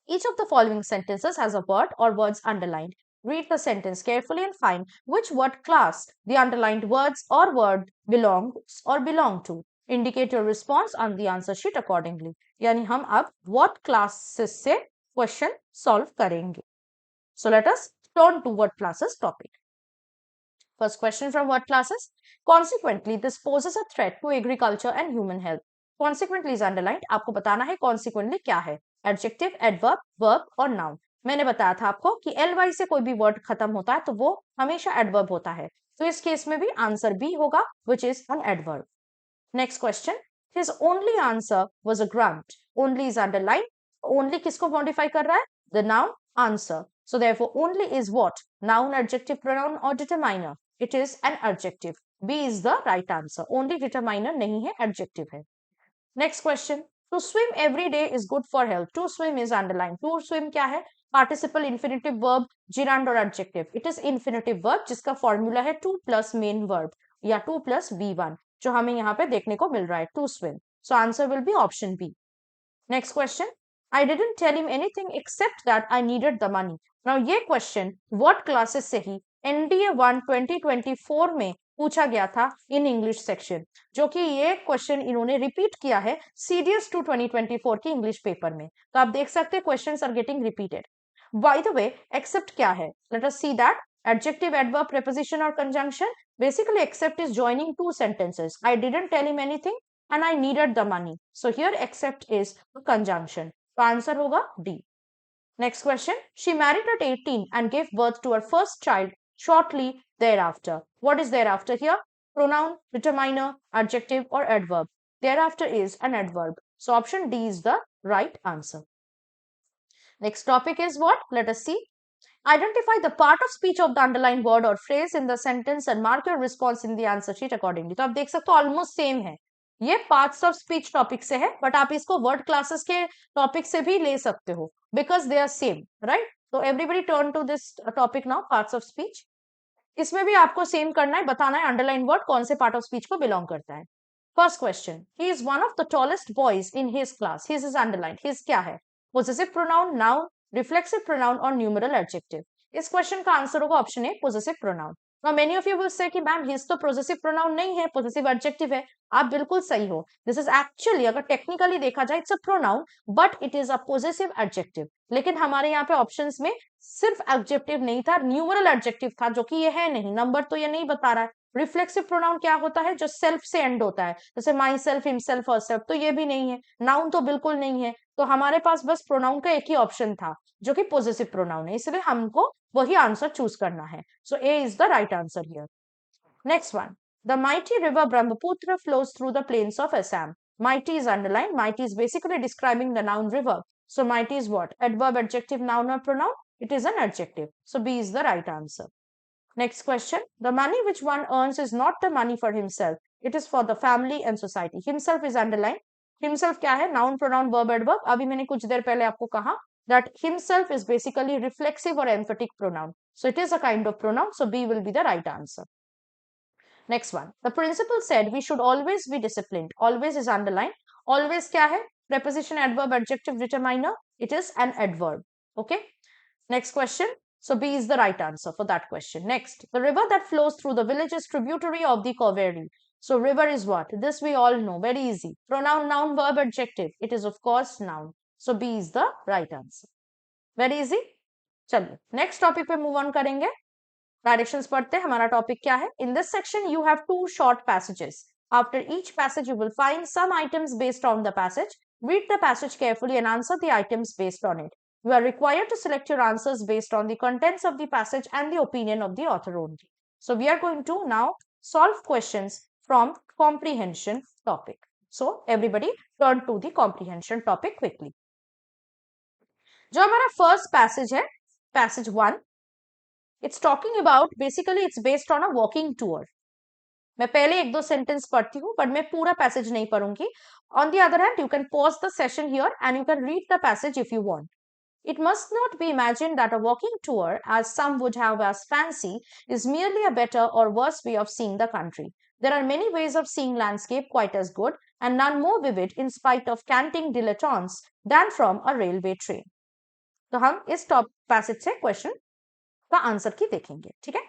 Each of the following sentences has a word or words underlined. Read the sentence carefully and find which word class the underlined words or word belongs or belong to. Indicate your response on the answer sheet accordingly. यानी हम अब what classes से question solve करेंगे. So let us turn to word classes topic. First question from word classes. Consequently, this poses a threat to agriculture and human health. Consequently is underlined. आपको बताना है consequently क्या है, adjective, adverb, verb और noun। मैंने बताया था आपको कि ly से कोई भी वर्ड खत्म होता है तो वो हमेशा adverb होता है, तो इस केस में भी आंसर बी होगा which is an adverb। Next question. His only answer was a grunt. Only is underlined. Only किसको modify कर रहा है? The noun answer. So therefore only is what? Noun, adjective, pronoun or determiner? It is an adjective. B is the right answer. Only determiner नहीं है, adjective है। Next question. To swim every day is good for health. To swim is underlined. To swim क्या है? Participle, infinitive verb, gerund और adjective. It is infinitive verb जिसका formula है to plus main verb या to plus V1, जो हमें यहाँ पे देखने को मिल रहा है, to swim. So answer will be option B. Next question. I didn't tell him anything except that I needed the money. Now ये question word classes से ही NDA 1 2024 में पूछा गया था इन इंग्लिश सेक्शन, जो कि ये क्वेश्चन इन्होंने रिपीट किया है CDS 2 2024 के इंग्लिश पेपर में। तो आप देख सकते हैं questions are getting repeated. By the way, except क्या है? Let us see that. Adjective, adverb, preposition or conjunction? Basically, except is joining two sentences. I didn't tell him anything and I needed the money. So here except is a conjunction. So answer होगा D. Next question. She married at 18 and gave birth to her first child shortly thereafter. What is thereafter here? Pronoun, determiner, adjective or adverb. Thereafter is an adverb. So option D is the right answer. Next topic is what? Let us see. Identify the part of speech of the underlined word or phrase in the sentence and mark your response in the answer sheet accordingly. तो आप देख सकते हो almost same है, ये parts of speech topic से है, but आप इसको वर्ड क्लासेस के टॉपिक से भी ले सकते हो because they are same, right? तो everybody turn to this topic now, parts of speech. इसमें भी आपको सेम करना है, बताना है अंडरलाइन वर्ड कौन से पार्ट ऑफ स्पीच को बिलोंग करता है। First question, he is one of the tallest boys in his class. His is underline. His क्या है? Possessive pronoun, noun, reflexive pronoun और न्यूमरल एडजेक्टिव। इस क्वेश्चन का आंसर होगा option A, possessive pronoun. Now many of you will say कि ma'am his तो possessive pronoun नहीं है, पोजेसिव एडजेक्टिव है। आप बिल्कुल सही हो। दिस इज एक्चुअली, अगर टेक्निकली देखा जाए, it's a pronoun but it is a possessive adjective. लेकिन हमारे यहाँ पे ऑप्शंस में सिर्फ एडजेक्टिव नहीं था, न्यूमरल एडजेक्टिव था, जो कि ये है नहीं, नंबर तो ये नहीं बता रहा है। रिफ्लेक्सिव प्रोनाउन क्या होता है? जो सेल्फ से एंड होता है, जैसे माई सेल्फ, हिमसेल्फ और सेल्फ, तो ये भी नहीं है। नाउन तो बिल्कुल नहीं है। तो हमारे पास बस प्रोनाउन का एक ही ऑप्शन था जो कि पोजेसिव प्रोनाउन है, इसलिए हमको वही आंसर चूज करना है। So A is the right answer here. Next one. The mighty river Brahmaputra flows through the plains of Assam. Mighty is underlined. Mighty is basically describing the noun river. So mighty is what? Adverb, adjective, noun or pronoun? It is an adjective. So B is the right answer. Next question. The money which one earns is not the money for himself. It is for the family and society. Himself is underlined. Himself क्या है? Noun, pronoun, verb, adverb. अभी मैंने कुछ देर पहले आपको कहा that himself is basically reflexive or emphatic pronoun. So it is a kind of pronoun. So B will be the right answer. Next one. The principal said we should always be disciplined. Always is underlined. Always क्या है? Preposition, adverb, adjective, determiner. It is an adverb. Okay. Next question. So B is the right answer for that question. Next, the river that flows through the village is tributary of the Kaveri. So river is what? This we all know. Very easy. Pronoun, noun, verb, adjective. It is of course noun. So B is the right answer. Very easy. चलिए next topic पे move on करेंगे. Directions पढ़ते हैं. हमारा topic क्या है? In this section you have to short passages. After each passage you will find some items based on the passage. Read the passage carefully and answer the items based on it. You are required to select your answers based on the contents of the passage and the opinion of the author only. So we are going to now solve questions from comprehension topic. So everybody turn to the comprehension topic quickly. जो हमारा first passage है, passage 1, it's talking about, basically it's based on a walking tour. मैं पहले एक दो sentence पढ़ती हूँ, but मैं पूरा पैसेज नहीं पढ़ूंगी. On the other hand, you can pause the session here and you can read the passage if you want. It must not be imagined that a walking tour, as some would have as fancy, is merely a better or worse way of seeing the country. There are many ways of seeing landscape quite as good, and none more vivid in spite of canting dilettantes than from a railway train. तो हम इस top passage से question का answer की देखेंगे. ठीक है.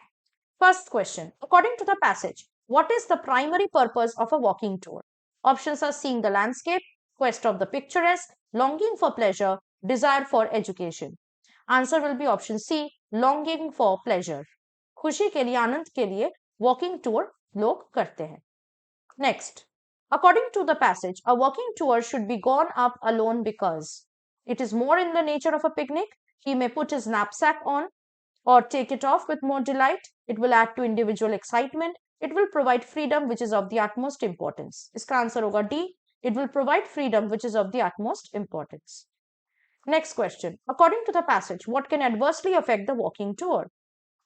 First question, according to the passage, what is the primary purpose of a walking tour? Options are seeing the landscape, quest of the picturesque, longing for pleasure, desire for education. Answer will be option C, longing for pleasure. खुशी के लिए, आनंद के लिए walking tour लोग करते हैं. Next, according to the passage, a walking tour should be gone up alone because it is more in the nature of a picnic. He may put his knapsack on or take it off with more delight. It will add to individual excitement. It will provide freedom, which is of the utmost importance. इसका answer होगा D. It will provide freedom, which is of the utmost importance. Next question. According to the passage, what can adversely affect the walking tour?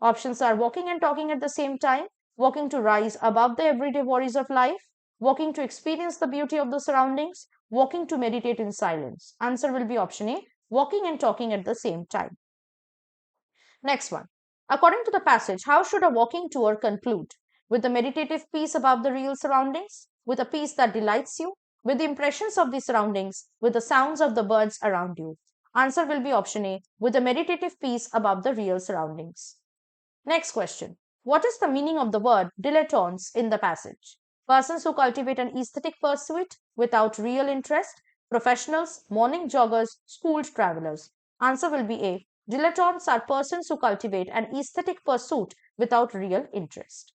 Options are walking and talking at the same time, walking to rise above the everyday worries of life, walking to experience the beauty of the surroundings, walking to meditate in silence. Answer will be option A, walking and talking at the same time. Next one. According to the passage, how should a walking tour conclude? With a meditative peace above the real surroundings, with a peace that delights you, with the impressions of the surroundings, with the sounds of the birds around you. Answer will be option A, with a meditative peace above the real surroundings. Next question. What is the meaning of the word dilettantes in the passage? Persons who cultivate an aesthetic pursuit without real interest, professionals, morning joggers, school travelers. Answer will be A. Dilettantes are persons who cultivate an aesthetic pursuit without real interest.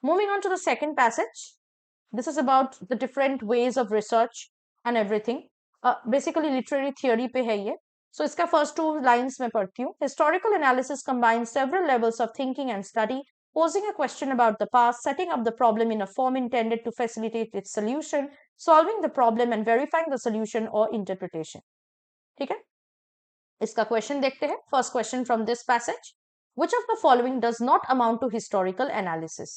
Moving on to the second passage. This is about the different ways of research and everything. Basically literary theory पे है ये. So इसका first two lines में पढ़ती हूँ. Historical analysis combines several levels of thinking and study, posing a question about the past, setting up the problem in a form intended to facilitate its solution, solving the problem and verifying the solution or interpretation. ठीक है. इसका question देखते हैं. First question from this passage, which of the following does not amount to historical analysis?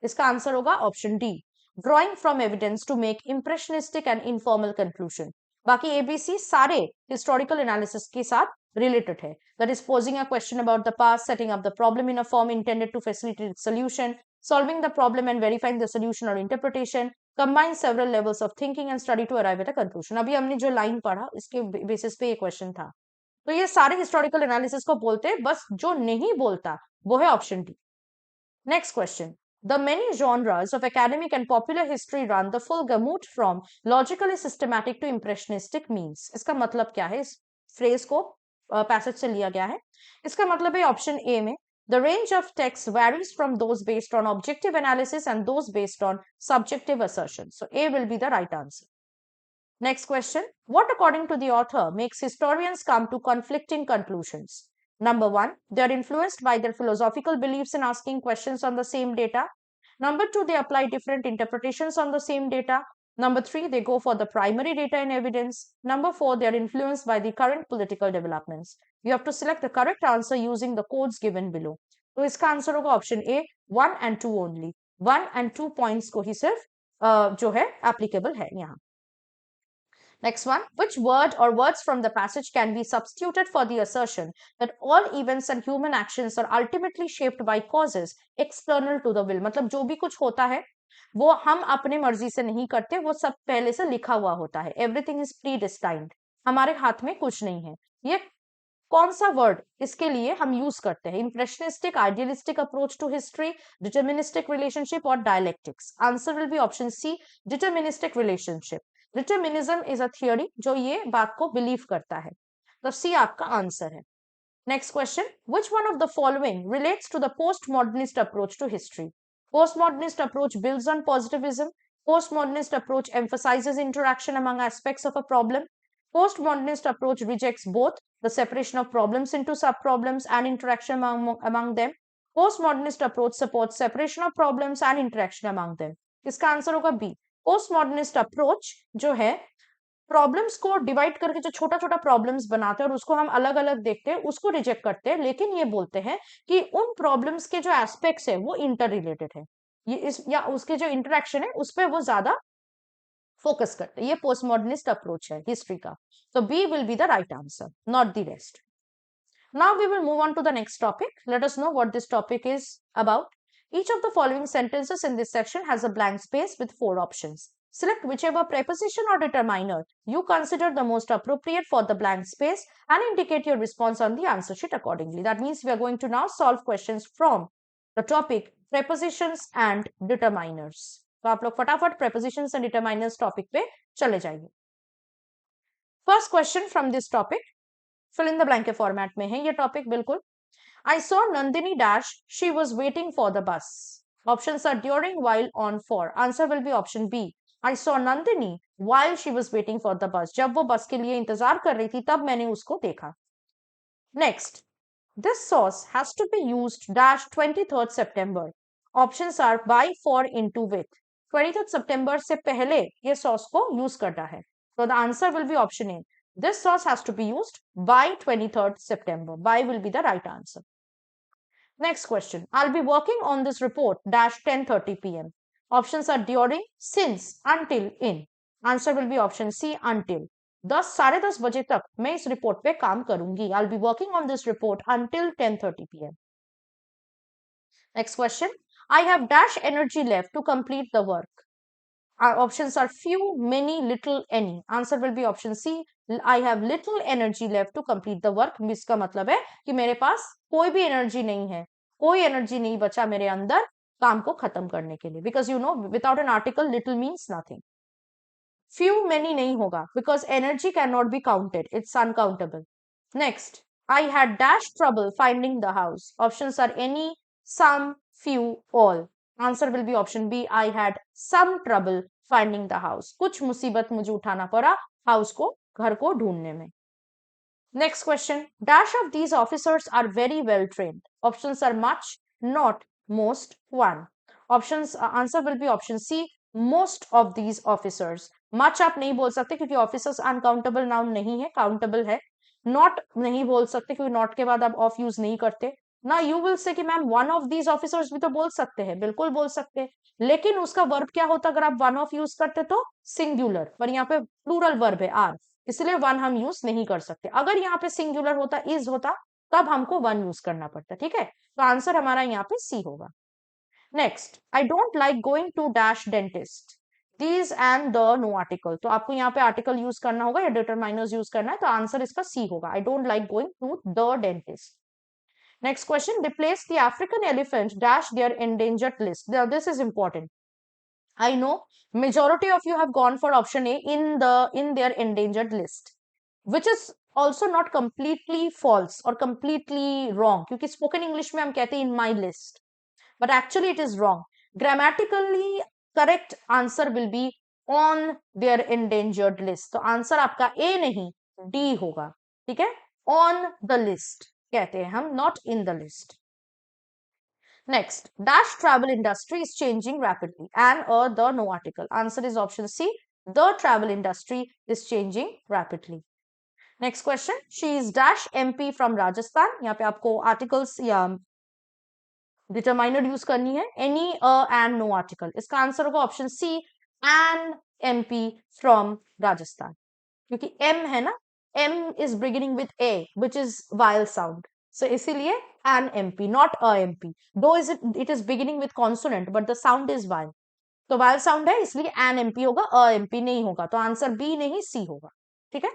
इसका answer होगा option D, drawing from evidence to make impressionistic and informal conclusion. बाकी A B C सारे historical analysis के साथ related है. That is posing a question about the past, setting up the problem in a form intended to facilitate solution, solving the problem and verifying the solution or interpretation, combine several levels of thinking and study to arrive at a conclusion. अभी हमने जो line पढ़ा इसके basis पे ये question था. तो ये सारे हिस्टोरिकल एनालिसिस को बोलते हैं. बस जो नहीं बोलता वो है option D. Next question. The many genres of academic and popular history run the full gamut from logically systematic to impressionistic means. इसका मतलब क्या है? इस फ्रेज को पैसेज से लिया गया है. इसका मतलब है ऑप्शन ए में, the range of text varies from those based on objective analysis and those based on subjective assertions. So A will be the right answer. Next question. What, according to the author, makes historians come to conflicting conclusions? Number one, they are influenced by their philosophical beliefs in asking questions on the same data. Number two, they apply different interpretations on the same data. Number three, they go for the primary data and evidence. Number four, they are influenced by the current political developments. You have to select the correct answer using the codes given below. तो इसका answer होगा option A, 1 and 2 only. 1 and 2 points को ही सिर्फ जो है applicable है यहाँ. Next one, which word or words from the passage can be substituted for the assertion that all events and human actions are ultimately shaped by causes external to the will? मतलब जो भी कुछ होता है वो हम अपने मर्जी से नहीं करते, वो सब पहले से लिखा हुआ होता है. एवरीथिंग इज प्री डिस्टाइंड, हमारे हाथ में कुछ नहीं है. ये कौन सा वर्ड इसके लिए हम यूज करते हैं? Impressionistic, idealistic approach to history, deterministic relationship और dialectics. Answer will be option C, deterministic relationship. Determinism is a theory जो ये बात को बिलीव करता है. तो सी आपका आंसर है. Next question, which one of the following relates to the postmodernist approach to history? Postmodernist approach builds on positivism. Postmodernist approach emphasizes interaction among aspects of a problem. Postmodernist approach rejects both the separation of problems into subproblems and interaction among them. Postmodernist approach supports separation of problems and interaction among them. इसका answer होगा B. Postmodernist approach जो है problems को divide करके जो छोटा छोटा problems बनाते हैं और उसको हम अलग अलग देखते हैं, उसको रिजेक्ट करते हैं, लेकिन ये बोलते हैं कि उन प्रॉब्लम्स के जो एस्पेक्ट्स है वो इंटर रिलेटेड है, ये इस या उसके जो इंटरेक्शन है उस पर वो ज्यादा फोकस करते हैं. ये पोस्ट मॉडर्निस्ट अप्रोच है हिस्ट्री का. तो B will be the right answer, not the rest. Now we will move on to the next topic. Let us know what this topic is about. Each of the following sentences in this section has a blank space with 4 options. Select whichever preposition or determiner you consider the most appropriate for the blank space and indicate your response on the answer sheet accordingly. That means we are going to now solve questions from the topic prepositions and determiners. तो आप लोग फटाफट prepositions and determiners topic पे चले जाइए. First question from this topic, fill in the blank के format में है ये टॉपिक बिल्कुल. I saw Nandini dash, she was waiting for the bus. Options are during, while, on, for. Answer will be option B. I saw Nandini while she was waiting for the bus. जब वो बस के लिए इंतजार कर रही थी तब मैंने उसको देखा. Next, this sauce has to be used dash 23rd September. Options are by, for, into, with. 23rd September से पहले ये सॉस को यूज करना है. So the answer will be option A. This sauce has to be used by 23rd September. By will be the right answer. Next question. I'll be working on this report dash 10:30 p.m. Options are during, since, until, in. Answer will be option C, until. 10:30 बजे तक मैं इस report पे काम करूंगी. I'll be working on this report until 10:30 p.m. Next question. I have dash energy left to complete the work. Our options are few, many, little, any. Answer will be option C. I have little energy left to complete the work. इसका मतलब है कि मेरे पास कोई भी energy नहीं है, कोई एनर्जी नहीं बचा मेरे अंदर काम को खत्म करने के लिए. Because you know without an article little means nothing. Few many नहीं होगा because energy can not be counted, it's uncountable. Next, I had dash trouble finding the house. Options are any, some, few, all. Answer will be option B. I had some trouble finding the house. कुछ मुसीबत मुझे उठाना पड़ा house को, घर को ढूंढने में. Next question. Dash of these officers are very well trained. Options are much, not, most, one. Options answer will be option C. Most of these officers. Much आप नहीं बोल सकते क्योंकि officers uncountable noun नहीं है, countable है. Not नहीं बोल सकते क्योंकि not के बाद आप of use नहीं करते ना. यू विल से कि ma'am one of these officers भी तो बोल सकते हैं, बिल्कुल बोल सकते हैं, लेकिन उसका वर्ब क्या होता अगर आप वन ऑफ यूज करते तो सिंगुलर, पर यहाँ पे प्लूरल वर्ब है आर, इसलिए वन हम यूज नहीं कर सकते. अगर यहाँ पे सिंगुलर होता, इज होता, तब हमको वन यूज करना पड़ता. ठीक है, तो आंसर हमारा यहाँ पे सी होगा. Next, I don't like going to dash dentist. These and the no article. तो आपको यहाँ पे आर्टिकल यूज करना होगा या डिटरमाइनर्स यूज करना है, तो आंसर इसका सी होगा. I don't like going to the dentist. Next question, replace the African elephant dash their endangered list. Now this is important. I know majority of you have gone for option A in their endangered list, which is also not completely false or completely wrong. क्योंकि spoken English में हम कहते हैं in my list, but actually it is wrong. Grammatically correct answer will be on their endangered list. तो answer आपका A नहीं D होगा. ठीक है, on the list कहते हैं हम, not in the list. Next, dash travel industry is changing rapidly and the no article. Answer is option C. The travel industry is changing rapidly. Next question, she is dash MP from Rajasthan. यहाँ पे आपको articles या determiner use करनी है. Any, and no article. इसका answer होगा option C. An MP from Rajasthan. क्योंकि M है ना, M is beginning with A which is vowel sound, so इसीलिए an MP not a MP, though is it is beginning with consonant but the sound is vowel, तो vowel sound है इसलिए N MP होगा, अ MP नहीं होगा, तो answer B नहीं सी होगा। ठीक है,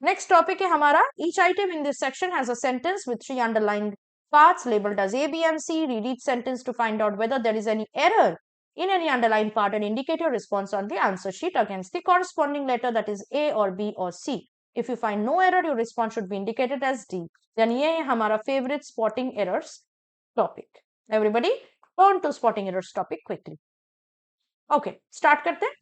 नेक्स्ट टॉपिक है हमारा, each item in this section has a sentence with 3 underlined parts labeled as A, B, and C. Read each sentence to find out whether there is any error in any underlined part and indicate your response on the answer sheet against the corresponding letter, that is A or B or C. If you find no error, your response should be indicated as D. Then ये है हमारा favorite spotting errors topic. Everybody turn to spotting errors topic quickly. Okay, start करते हैं.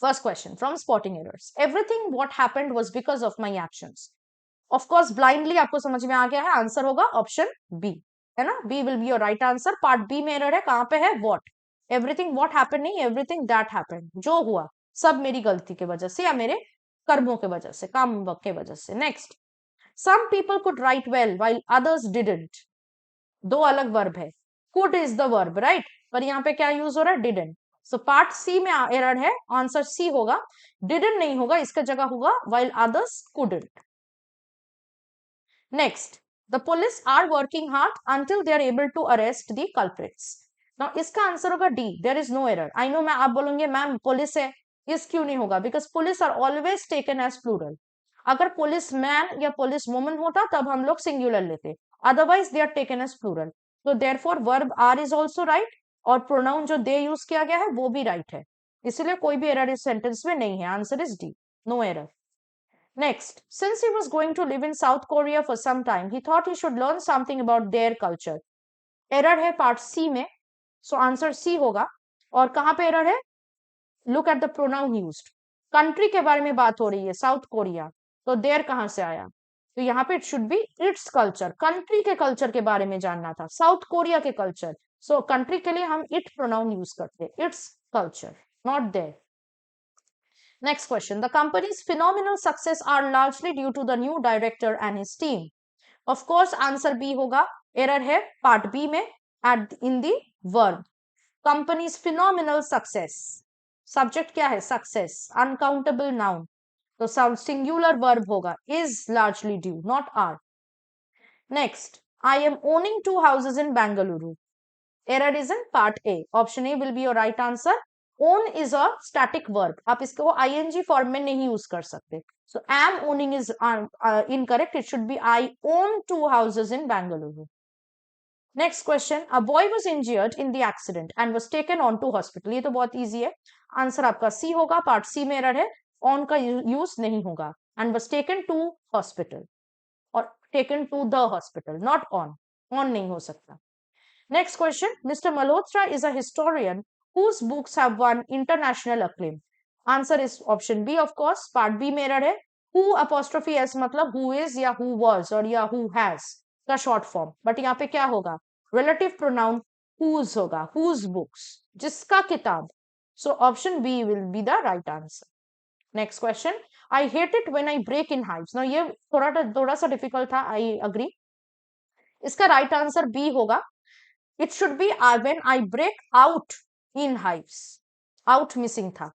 First question from spotting errors. Everything what happened was because of my actions. Of course, blindly आपको समझ में आ गया है, आंसर होगा ऑप्शन बी, है ना, B will be your right answer. Part B में एरर है, कहां पे है, व्हाट, एवरीथिंग व्हाट हैपेंड नहीं, एवरीथिंग दैट हैपेंड, जो हुआ सब मेरी गलती की वजह से या मेरे कर्मों की वजह से, काम के वजह से. Next, some people could write well while others didn't, दो अलग वर्ब है, could is the verb write, पर यहाँ पे क्या यूज हो रहा है, डिडंट. सो पार्ट सी में एरर है, आंसर सी होगा, डिडंट नहीं होगा, इसका जगह होगा while others couldn't. Next, the police are working hard until they are able to arrest the culprits. Now, इसका आंसर होगा D. There is no error. I know मैं आप बोलोगे मैम पुलिस है, इस क्यों नहीं होगा, because police are always taken as plural. अगर पुलिस मैन या पुलिस वुमन होता तब हम लोग सिंगुलर लेते, otherwise they are taken as plural. So therefore verb are is also right और pronoun जो they यूज किया गया है वो भी right है, इसलिए कोई भी error इस sentence में नहीं है. Answer is D. No error. Next, since he was going to live in South Korea for some time, he thought he should learn something about their culture. Error है part C में, so answer C होगा. और कहां पे error है, look at the pronoun used. Country के बारे में बात हो रही है, South Korea, तो there कहां से आया, तो यहाँ पे it should be its culture. Country के culture के बारे में जानना था, South Korea के culture, so country के लिए हम it pronoun use करते, its culture, not their. Next question. The company's phenomenal success are largely due to the new director and his team. Of course, answer B होगा. Error है part B में at in the verb. Company's phenomenal success. Subject क्या है? Success. Uncountable noun. तो singular verb होगा. Is largely due, not are. Next. I am owning 2 houses in Bangalore. Error is in part A. Option A will be your right answer. Own is a static verb. आप इसको ing form में नहीं use कर सकते. So am owning is incorrect. It should be I own 2 houses in Bangalore. Next question. A boy was injured in the accident and was taken on to hospital. ये तो बहुत easy है. Answer आपका C होगा. Part C में error है. On का use नहीं होगा. And was taken to hospital. और taken to the hospital. Not on. On नहीं हो सकता. Next question. Mr. Malhotra is a historian whose books have won international acclaim. Answer is option B, of course. Part B में error है. Who apostrophe s मतलब who is या who was और या who has का short form. But यहाँ पे क्या होगा? Relative pronoun whose होगा. Whose books. जिसका किताब. So option B will be the right answer. Next question. I hate it when I break in hives. Now ये थोड़ा सा difficult था. I agree. इसका right answer B होगा. It should be when I break out in hives. Out missing था.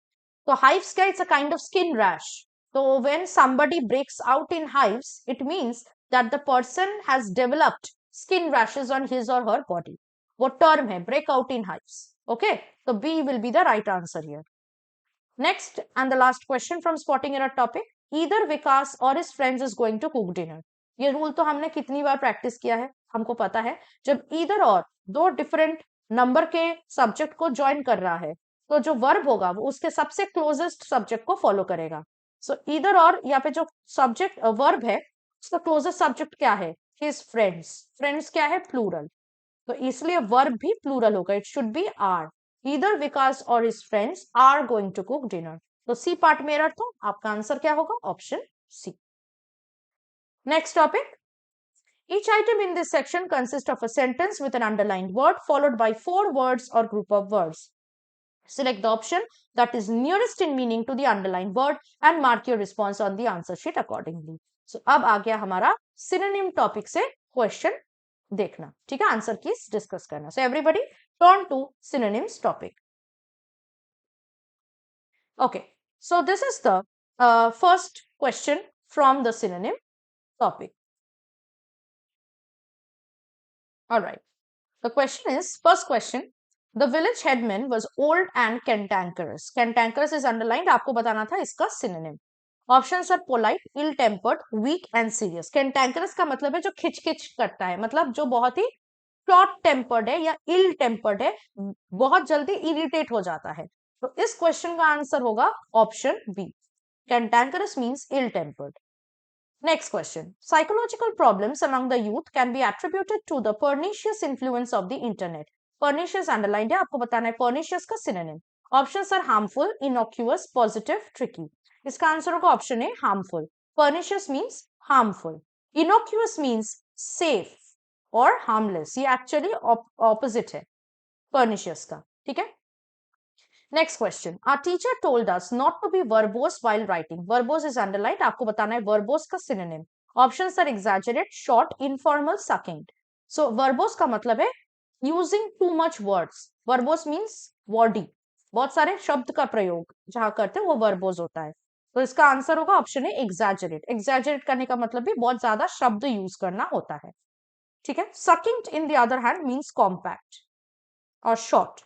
So hives क्या? It's a kind of skin rash. So when somebody breaks out in hives, it means that the person has developed skin rashes on his or her body. वो term है, break out in hives. Okay, so B will be the right answer here. Next and the last question from spotting error topic. Either Vikas or his friends is going to cook dinner. ये rule तो हमने कितनी बार practice किया है, हमको पता है. जब either और दो डिफरेंट नंबर के सब्जेक्ट को ज्वाइन कर रहा है तो जो वर्ब होगा वो उसके सबसे क्लोजेस्ट सब्जेक्ट को फॉलो करेगा. सो ईदर और यहाँ पे जो सब्जेक्ट वर्ब है उसका क्लोजेस्ट सब्जेक्ट क्या है, हिज फ्रेंड्स. फ्रेंड्स क्या है, प्लूरल, तो इसलिए वर्ब भी प्लूरल होगा. It should be are. Either Vikas और his friends are going to cook dinner. तो सी पार्ट में एरर था, आपका आंसर क्या होगा, option C. Next topic. Each item in this section consists of a sentence with an underlined word followed by 4 words or group of words. Select the option that is nearest in meaning to the underlined word and mark your response on the answer sheet accordingly. So अब आ गया हमारा synonym topic से question देखना, ठीक है, answer keys discuss करना. So everybody turn to synonyms topic. Okay, so this is the first question from the synonym topic. All right. The question is, first question, the village headman was old and cantankerous. Cantankerous is underlined. आपको बताना था इसका synonym. Options are polite, ill-tempered, weak and serious. Cantankerous का मतलब है जो खिचखिच करता है, मतलब जो बहुत ही शॉर्ट टेम्पर्ड है या इल टेम्पर्ड है, बहुत जल्दी इरिटेट हो जाता है. तो इस क्वेश्चन का आंसर होगा option B. Cantankerous means ill tempered. Next question. Psychological problems among the youth can be attributed to the pernicious influence of the internet. Pernicious underlined है, आपको बताना है pernicious का synonym. Options are harmful, innocuous, positive, tricky. इसका answer होगा option A, harmful. Pernicious means harmful. Innocuous means safe or harmless. ये actually opposite है pernicious का. ठीक है. Next question. Our teacher told us not to be verbose while writing. Verbose is underlined. आपको बताना है verbose का synonym. Options are exaggerate, short, informal, succinct. So verbose का मतलब है using too much words. Verbose means wordy. बहुत सारे शब्द का प्रयोग जहां करते हैं वो verbose होता है. तो इसका आंसर होगा ऑप्शन है exaggerate. Exaggerate करने का मतलब भी बहुत ज्यादा शब्द यूज करना होता है. ठीक है. Succinct in the other hand means compact or short.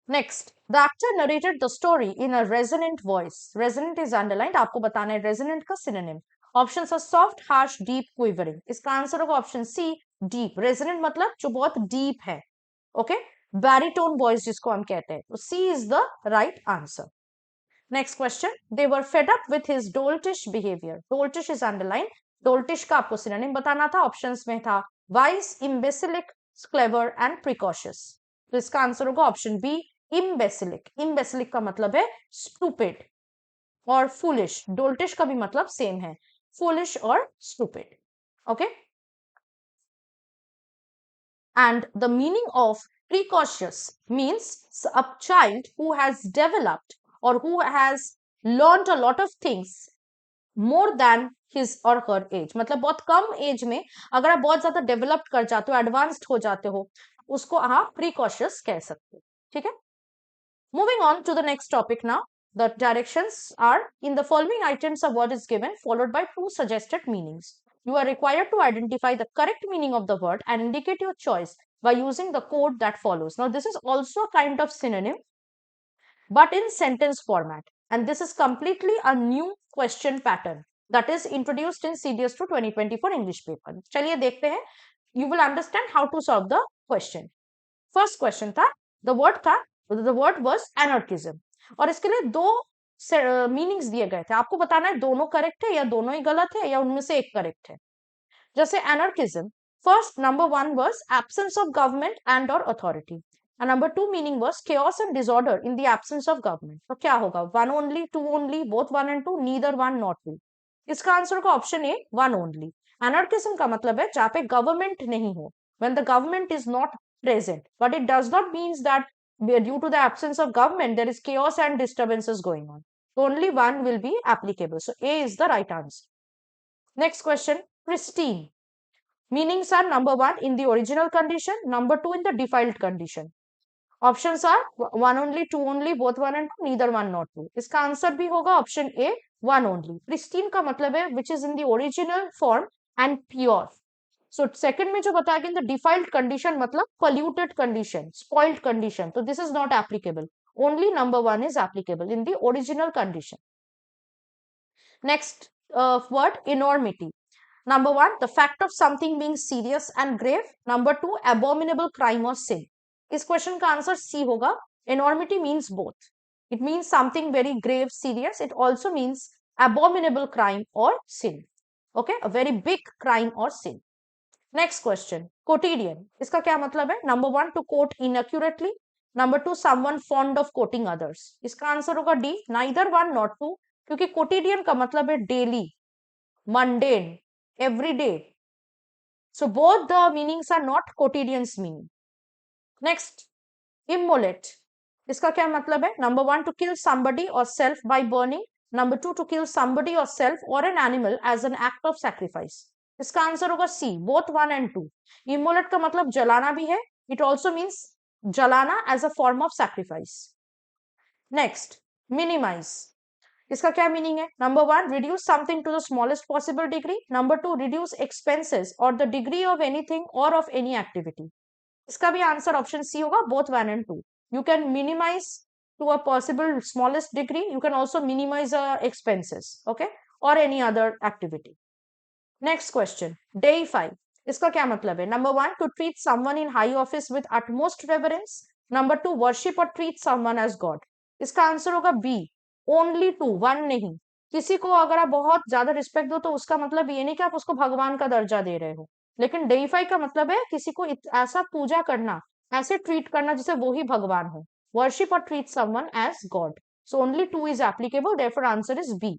Next, the actor narrated the story in a resonant voice. Resonant is underlined. आपको बताना है resonant का synonym. Options are soft, harsh, deep, quivering. इसका आंसर होगा option सी, deep. Resonant मतलब जो बहुत deep है. Okay? Baritone voice जिसको हम कहते हैं. तो C is the right answer. Next question. They were fed up with his doltish behavior. Doltish is underlined. Doltish का आपको synonym बताना था. Options में था wise, imbecilic, clever and precocious. तो इसका आंसर होगा ऑप्शन बी, imbecilic. Imbecilic का मतलब है stupid और foolish. Doltish का भी मतलब सेम है, foolish और stupid. Okay? And the meaning of precocious means a child who has developed or who has learned a lot of things more than his or her age. मतलब बहुत कम as में अगर आप बहुत ज्यादा डेवलप्ड कर जाते हो, एडवांस्ड हो जाते हो, उसको आप प्रीकॉशियस कह सकते हो. ठीक है. Moving on to the next topic now. The directions are in the following items a word is given followed by two suggested meanings. You are required to identify the correct meaning of the word and indicate your choice by using the code that follows. Now, this is also a kind of synonym, but in sentence format. And this is completely a new question pattern that is introduced in CDS2 2024 English paper. चलिए देखते हैं. You will understand how to solve the question. First question था, the word was anarchism. और इसके लिए दो meanings दिए गए थे. आपको बताना है दोनों करेक्ट है या दोनों ही गलत है या उनमें से एक करेक्ट है. जैसे anarchism, first number 1 was absence of government and or authority. And number 2 meaning was chaos and disorder in the absence of government. तो क्या होगा? One only, two only, both one and two, neither one nor two. इसका answer होगा option ए, one only. Anarchism का मतलब है जहाँ पे गवर्नमेंट नहीं हो, when the government is not present, but it does not means that due to the absence of government there is chaos and disturbances going on. So only one will be applicable. So A is the right answer. Next question, pristine. Meanings are number 1 in the original condition, number 2 in the defiled condition. Options are one only, two only, both one and two, neither one nor two. इसका answer भी होगा option ए, one only. Pristine का मतलब है which is in the original form and pure. So second में जो बताया गया in the defiled condition मतलब polluted condition, spoiled condition. So this is not applicable. Only number 1 is applicable in the original condition. Next word, enormity. Number 1, the fact of something being serious and grave. Number 2, abominable crime or sin. इस question का answer C होगा. Enormity means both. It means something very grave, serious. It also means abominable crime or sin. Okay, a very big crime or sin. Next question, quotidian. इसका क्या मतलब है? Number 1, to quote inaccurately. Number 2, someone fond of quoting others. इसका answer होगा D, neither one nor two, क्योंकि quotidian का मतलब है daily, mundane, every day. So both the meanings are not quotidian's meaning. Next, immolate. इसका क्या मतलब है? Number 1, to kill somebody or self by burning. Number 2, to kill somebody or self or an animal as an act of sacrifice. इसका answer होगा सी, both 1 and 2. Immolate का मतलब जलाना भी है. It also means जलाना as a form of sacrifice. Next, minimize. इसका क्या मीनिंग है? Number one, reduce something to the smallest possible degree. Number two, reduce expenses or the degree of anything or of any activity. इसका भी answer option C होगा, both one and two. You can minimise to a possible smallest degree, you can also minimise expenses, okay, or any other activity. Next question, deify. इसका क्या मतलब है? Number one, to treat someone in high office with utmost reverence. Number two, worship or treat someone as God. इसका answer होगा B, only to, one नहीं. किसी को अगर आप बहुत ज्यादा रिस्पेक्ट दो तो उसका मतलब ये नहीं कि आप उसको भगवान का दर्जा दे रहे हो. लेकिन डेइफाई का मतलब है किसी को ऐसा पूजा करना, ऐसे ट्रीट करना जैसे वो ही भगवान हो. Worship or treat someone as God. So only two is applicable, therefore answer is B.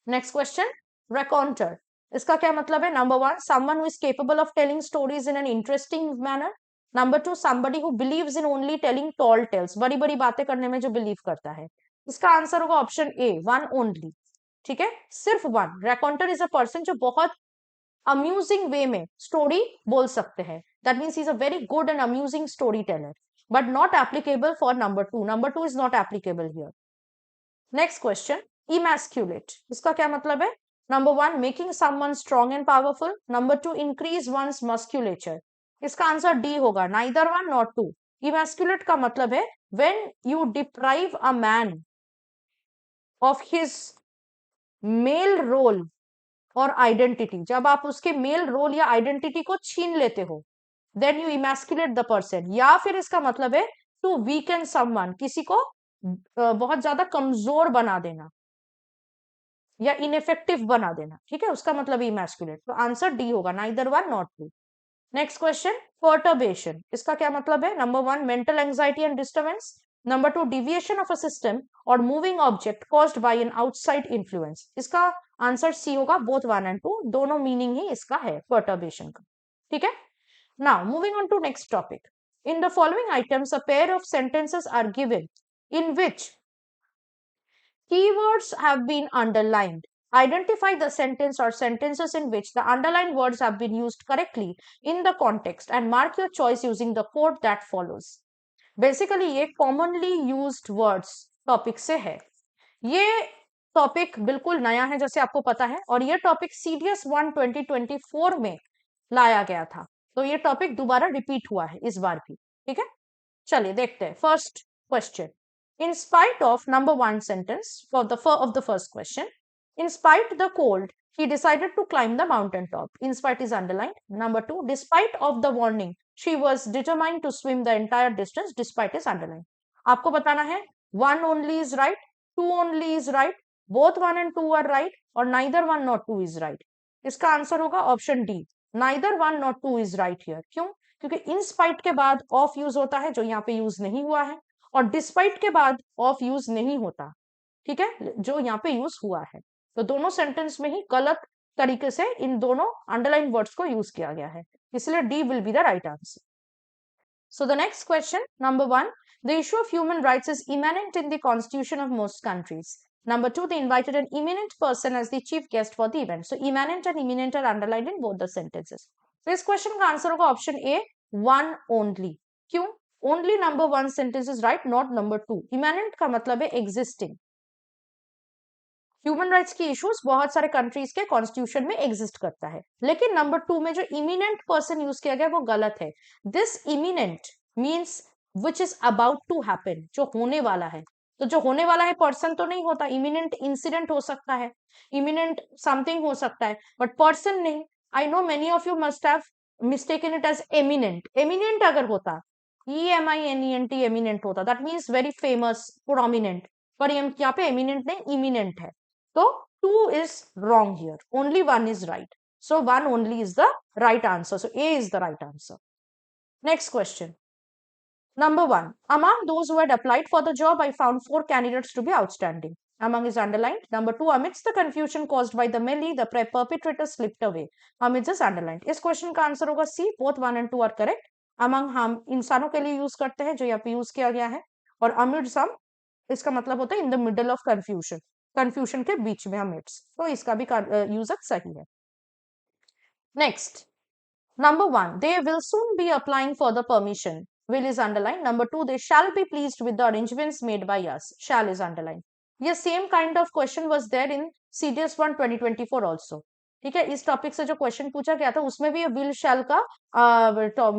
Next question, raconteur. इसका क्या मतलब है? Number one, someone who is capable of telling stories in an interesting manner. Number two, somebody who believes in only telling tall tales, बड़ी बड़ी बातें करने में जो बिलीव करता है. इसका आंसर होगा ऑप्शन ए, वन ओनली. ठीक है, सिर्फ one. Raconteur is a person जो बहुत अम्यूजिंग वे में स्टोरी बोल सकते हैं. That means is a very good and amusing story teller, but not applicable for number two. Number two is not applicable here. Next question, emasculate. इसका क्या मतलब है? Number one, making someone strong and powerful. Number two, increase one's musculature. इसका answer D होगा, neither one not two. Emasculate का मतलब है when you deprive a man of his male role और आइडेंटिटी. जब आप उसके मेल रोल या आइडेंटिटी को छीन लेते हो, देन यू इमैस्कुलेट द पर्सन. या फिर इसका मतलब है टू वीकन समवन, किसी को बहुत ज्यादा कमजोर बना देना या इनइफेक्टिव बना देना. ठीक है, उसका मतलब इमैस्कुलेट. तो आंसर डी होगा, neither one not two. Next question, perturbation. इसका क्या मतलब है? Number one, mental anxiety and disturbance. Number two, deviation of a system or moving object caused by an outside influence. इसका आंसर सी होगा, both one and two. दोनों meaning ही इसका है पर्टर्बेशन का. ठीक है, now moving on to next topic. In the following items a pair of sentences are given in which keywords have been underlined. Identify the sentence or sentences in which the underlined words have been used correctly in the context and mark your choice using the code that follows. Basically ये commonly used words topic से है. ये topic बिल्कुल नया है जैसे आपको पता है, और ये टॉपिक CDS 1 2024 में लाया गया था. तो ये टॉपिक दोबारा रिपीट हुआ है इस बार भी. ठीक है, चलिए देखते हैं. First question, in spite of number one sentence of the first question, in spite the cold, he decided to climb the mountain top. In spite is underlined. Number two, despite of the warning, she was determined to swim the entire distance. Despite is underlined. आपको बताना है one only is right, two only is right, both one and two are right, और neither one nor two is right. इसका answer होगा option D, neither one nor two is right here. क्यों? क्योंकि in spite के बाद of use होता है जो यहाँ पे यूज नहीं हुआ है, और डिस्पाइट के बाद ऑफ यूज नहीं होता. ठीक है, जो यहाँ पे यूज हुआ है. तो दोनों सेंटेंस में ही गलत तरीके से इन दोनों अंडरलाइन वर्ड्स को यूज किया गया है, इसलिए D will be the right answer. So the next question, number one, the issue of human rights is immanent in the constitution of most countries. Number two, they invited an eminent person as the chief guest for the event. So eminent and eminent are underlined in both the sentences. तो इस question का answer होगा option A, one only. क्यों? Only number one sentence is right, not number two. Immanent का मतलब है existing. Human rights की issues बहुत सारे कंट्रीज के कॉन्स्टिट्यूशन में एग्जिस्ट करता है, लेकिन नंबर टू में जो इमिनेंट पर्सन यूज किया गया वो गलत है. This imminent means which is about to happen, जो होने वाला है. तो जो होने वाला है पर्सन तो नहीं होता. इमिनेंट इंसिडेंट हो सकता है, इमिनेंट समथिंग हो सकता है, बट पर्सन नहीं. I know many of you must have mistaken it as eminent. Eminent अगर होता, EMINENT एमिनेंट होता, that means very famous, prominent. पर यहाँ पे एमिनेंट नहीं, इमिनेंट है. तो two is wrong here, only one is right. So one only is the right answer. So A is the right answer. Next question, number one, among those who had applied for the job, I found four candidates to be outstanding. Among is underlined. Number two, amidst the confusion caused by the melee, the perpetrator slipped away. Amidst is underlined. इस question का answer होगा सी, both one and two are correct. among हम इंसानों के लिए use करते हैं जो यहाँ पे यूज किया गया है, और amidst हम इसका मतलब होता है in the middle of confusion, confusion के बीच में amidst. तो इसका भी यूजर सही है. Next, number one, they will soon be applying for the permission. Will is underlined. Number two, they shall be pleased with the arrangements made by us. Shall is underlined. ये same kind of question was there in CDS 1 2024 also. ठीक है, इस topic से जो question पूछा गया था उसमें भी विल शैल का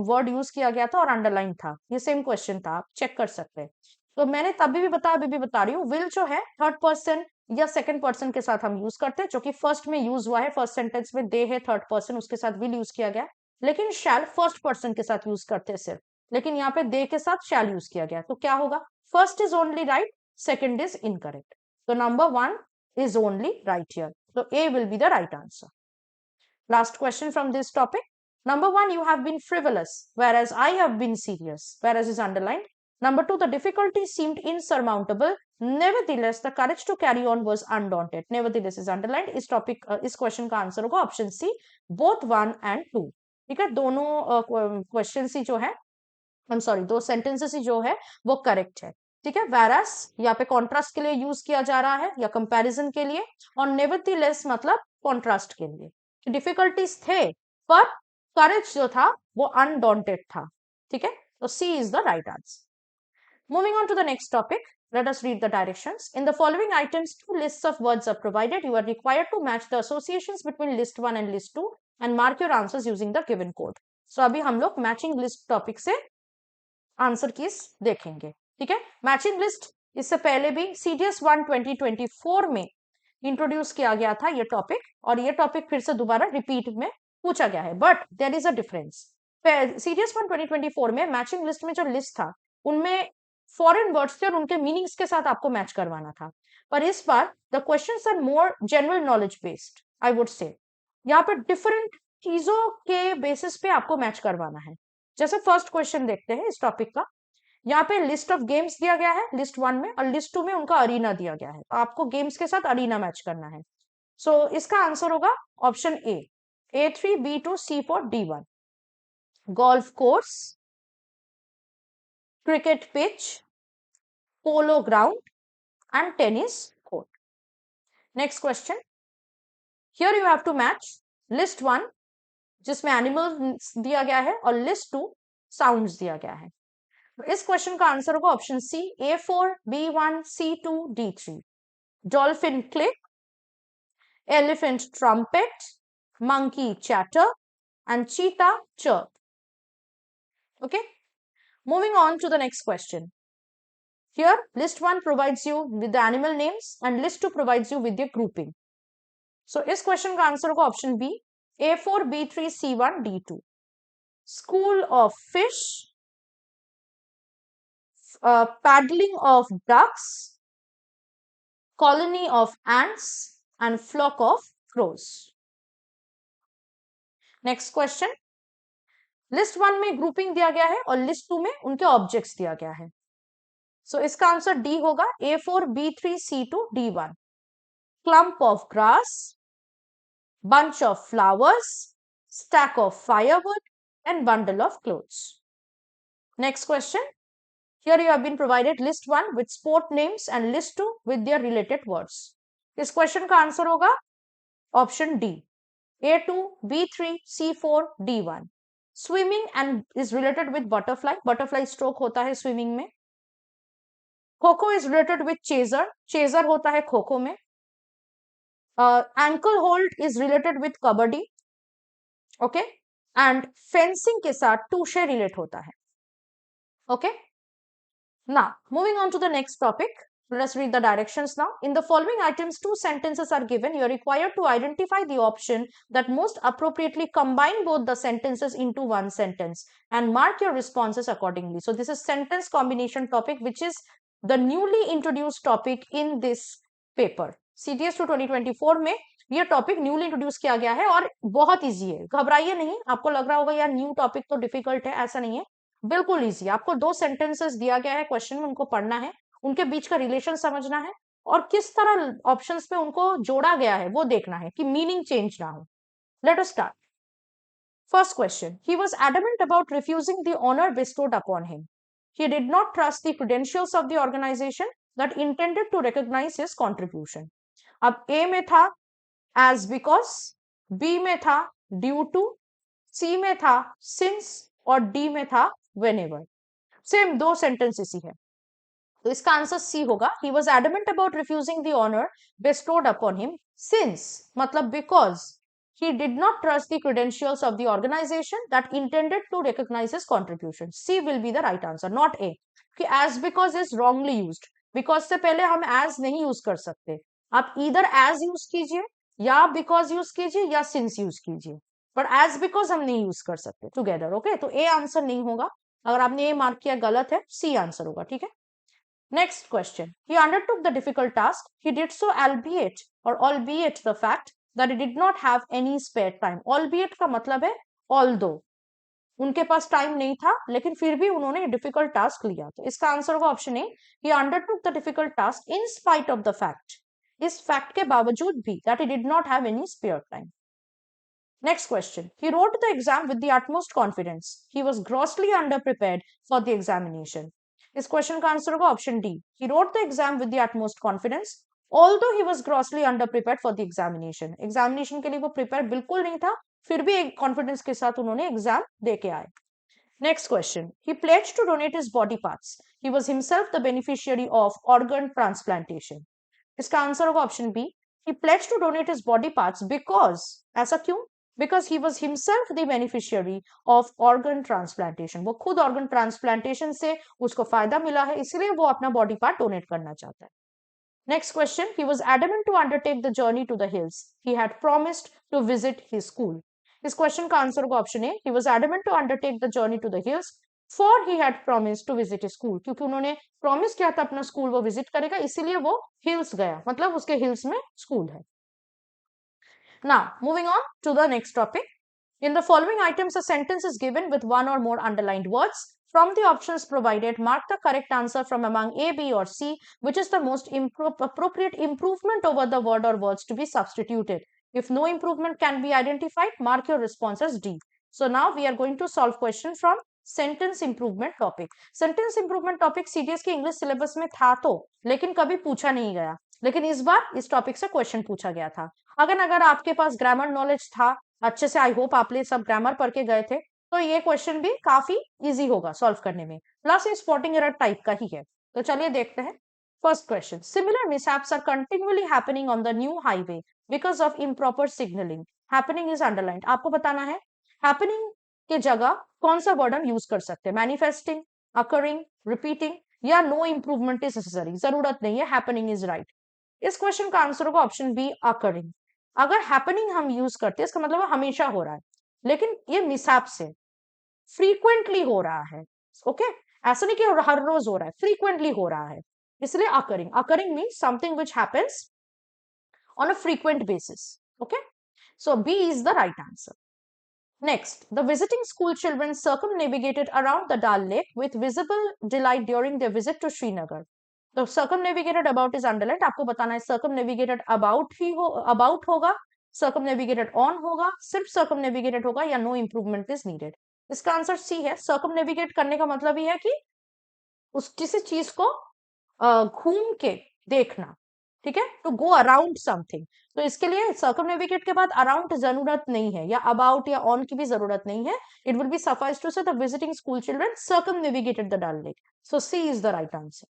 वर्ड यूज किया गया था और अंडरलाइन था। ये सेम क्वेश्चन था, आप चेक कर सकते हैं। तो मैंने तभी भी बताया, अभी भी बता रही हूँ, विल जो है थर्ड पर्सन या सेकंड पर्सन के साथ हम यूज करते हैं, जो कि फर्स्ट में यूज हुआ है, फर्स्ट सेंटेंस में दे है थर्ड पर्सन, उसके साथ विल यूज किया गया। लेकिन शैल फर्स्ट पर्सन के साथ यूज करते हैं सिर्फ, लेकिन यहाँ पे दे के साथ शैल यूज किया गया। तो क्या होगा, first is only right, second is incorrect. So number 1 is only right here. So A will be the right answer. Last question from this topic. Number 1, you have been frivolous, whereas I have been serious, whereas is underlined. Number 2, the difficulty seemed insurmountable. Nevertheless, the courage to carry on was undaunted. Nevertheless is underlined. इस topic, इस question का answer होगा option C, both 1 and 2. ठीक है, दोनों question ही जो है, I am sorry, दो सेंटेंसेस ही जो है वो करेक्ट है। ठीक है, whereas यहाँ पे कॉन्ट्रास्ट के लिए यूज किया जा रहा है या कंपैरिजन के लिए, और नेवरदीलेस मतलब कॉन्ट्रास्ट के लिए। डिफिकल्टीज थे पर करेज जो था वो अनडॉन्टेड था। ठीक है, तो C is the right answer. Moving on to the next topic, let us read the directions. In the following items, two lists of words are provided. You are required to match the associations between list 1 and list 2 and mark your answers using the given code. So अभी हम लोग matching list topic से answer keys देखेंगे। ठीक है, matching list इससे पहले भी सीडीएस 1 2024 में इंट्रोड्यूस किया गया था ये टॉपिक, और ये टॉपिक फिर से दोबारा रिपीट में पूछा गया है, but there is a difference. CDS 1 2024 में मैचिंग लिस्ट में जो लिस्ट था उनमें फॉरेन वर्ड्स थे और उनके मीनिंग्स के साथ आपको मैच करवाना था। पर इस बार the questions are more general knowledge based, I would say. यहाँ पर डिफरेंट चीजों के बेसिस पे आपको मैच करवाना है। जैसे फर्स्ट क्वेश्चन देखते हैं इस टॉपिक का। यहाँ पे लिस्ट ऑफ गेम्स दिया गया है लिस्ट 1 में, और लिस्ट 2 में उनका अरीना दिया गया है। तो आपको गेम्स के साथ अरीना मैच करना है। सो इसका आंसर होगा option A, A3, B2, C4, D1। Golf course, cricket pitch, polo ground and tennis court. Next question, here you have to match list 1 जिसमें एनिमल्स दिया गया है और लिस्ट 2 साउंड्स दिया गया है। इस क्वेश्चन का आंसर होगा option C, A4, B1, C2, D3। Dolphin click, elephant trumpet, monkey chatter, and cheetah chirp. Okay, moving on to the next question. Here, list 1 provides you with the animal names and list 2 provides you with the grouping. So, इस question का answer होगा option B, A4, B3, C1, D2। School of fish, paddling of ducks, colony of ants, and flock of crows. Next question, list 1 में grouping दिया गया है और list 2 में उनके ऑब्जेक्ट्स दिया गया है। सो इसका आंसर डी होगा, A4, B3, C2, D1। Clump of grass, bunch of flowers, stack of firewood, and bundle of clothes. Next question, here you have been provided list 1 with sport names and list 2 with their related words. इस question का answer होगा option D, A2, B3, C4, D1। Swimming and is related with butterfly, butterfly stroke होता है swimming में। Kho-kho is related with chaser, chaser होता है खो-खो में। Ankle hold is related with kabaddi, okay, and fencing के साथ टूशे रिलेट होता है। Okay, now moving on to the next topic, let us read the directions now. In the following items, two sentences are given. You are required to identify the option that most appropriately combine both the sentences into one sentence and mark your responses accordingly. So this is sentence combination topic, which is the newly introduced topic in this paper. CTS 2 2024 में ये topic newly introduce किया गया है और बहुत easy है, घबराइए नहीं। आपको लग रहा होगा यार न्यू टॉपिक तो डिफिकल्ट है, ऐसा नहीं है, बिल्कुल इजी। आपको दो सेंटेंसेस दिया गया है क्वेश्चन में, उनको पढ़ना है, उनके बीच का रिलेशन समझना है और किस तरह ऑप्शंस में उनको जोड़ा गया है वो देखना है कि मीनिंग चेंज ना हो। Let us start. First question, he was adamant about refusing the honour bestowed upon him. He did not trust the credentials of the organization that intended to recognize his contribution. अब A में था as because, B में था due to, C में था since और D में था whenever। सेम दो सेंटेंस इसी है। तो इसका आंसर सी होगा. He was adamant about refusing the honor bestowed upon him since मतलब because he did not trust the credentials of the organization that intended to recognize his contribution. C will be the right answer, not A. कि as because is wrongly used. Because से पहले हम as नहीं use कर सकते. आप either as use कीजिए या because यूज कीजिए या since यूज कीजिए, पर as because हम नहीं यूज कर सकते टुगेदर. ओके, तो A आंसर नहीं होगा. अगर आपने A मार्क किया गलत है, C आंसर होगा. ठीक है. Next question. He undertook the difficult task. He did so albeit the fact that he did not have any spare time. Albeit का मतलब है although. उनके पास टाइम नहीं था लेकिन फिर भी उन्होंने डिफिकल्ट टास्क लिया. तो इसका आंसर होगा option A. He undertook the difficult task in spite of the fact. इस फैक्ट के बावजूद भी that he did not have any spare time. Next question. He wrote the exam with the utmost confidence. He was grossly underprepared for the examination. इस question का answer होगा option D. He wrote the exam with the utmost confidence, although he was grossly underprepared for the examination. Examination के लिए वो prepare बिल्कुल नहीं था, फिर भी एक कॉन्फिडेंस के साथ उन्होंने एग्जाम दे के आए. Next question. He pledged to donate his body parts. He was himself the beneficiary of organ transplantation. इसका आंसर होगा option B. He pledged to donate his body parts because, ऐसा क्यों? Because he was himself the beneficiary of organ transplantation. वो खुद organ transplantation से उसको फायदा मिला है, इसलिए वो अपना बॉडी पार्ट डोनेट करना चाहता है. Next question. He was adamant to undertake the journey to the hills. He had promised to visit his school. इस क्वेश्चन का आंसर होगा option A. He was adamant to undertake the journey to the hills for he had promised to visit his school. क्योंकि उन्होंने promise किया था अपना school वो visit करेगा, इसीलिए वो हिल्स गया, मतलब उसके हिल्स में स्कूल है. Now, moving on to the next topic. In the following items, a sentence is given with one or more underlined words. From the options provided, mark the correct answer from among A, B, or C, which is the most appropriate improvement over the word or words to be substituted. If no improvement can be identified, mark your response as D. So now we are going to solve question from sentence improvement topic. Sentence improvement topic CDS के English syllabus में था तो, लेकिन कभी पूछा नहीं गया. लेकिन इस बार इस टॉपिक से क्वेश्चन पूछा गया था. अगर आपके पास ग्रामर नॉलेज था अच्छे से, आई होप आप ये सब ग्रामर पढ़ के गए थे, तो ये क्वेश्चन भी काफी इजी होगा सॉल्व करने में. प्लस ये स्पॉटिंग एरर टाइप का ही है. तो चलिए देखते हैं. First question. Similar mishaps are continuously happening on the new highway because of improper signalling. Happening is underlined. आपको बताना है हैपनिंग के जगह कौन सा वर्ड हम यूज कर सकते हैं. मैनिफेस्टिंग, अकरिंग, रिपीटिंग या नो इंप्रूवमेंट इज नेसेसरी. जरूरत नहीं है, हैपनिंग इज राइट. इस क्वेश्चन का आंसर होगा ऑप्शन बी, अकरिंग. अगर हैपनिंग हम यूज करते हैं इसका मतलब हमेशा हो रहा है, लेकिन ये मिसहैप से फ्रीक्वेंटली हो रहा है. ओके, ऐसा नहीं कि हर रोज हो रहा है, फ्रीक्वेंटली हो रहा है, इसलिए occurring. Occurring means something which happens on a frequent basis. Okay, so B is the right answer. Next, the visiting school children circumnavigated around the Dal Lake with visible delight during their visit to Srinagar. तो circumnavigated about is underlined. आपको बताना है circumnavigated about ही हो, about होगा, circumnavigated on होगा, सिर्फ circumnavigated होगा या no improvement is needed. इसका आंसर सी है. circumnavigate करने का मतलब ही है कि उस किसी चीज को घूम के देखना. ठीक है, टू गो अराउंड समथिंग. तो इसके लिए सर्कमनेविगेट के बाद अराउंड जरूरत नहीं है, या अबाउट या ऑन की भी जरूरत नहीं है. It will be suffice to say the visiting school children circumnavigated the Dal lake. So C is the right answer.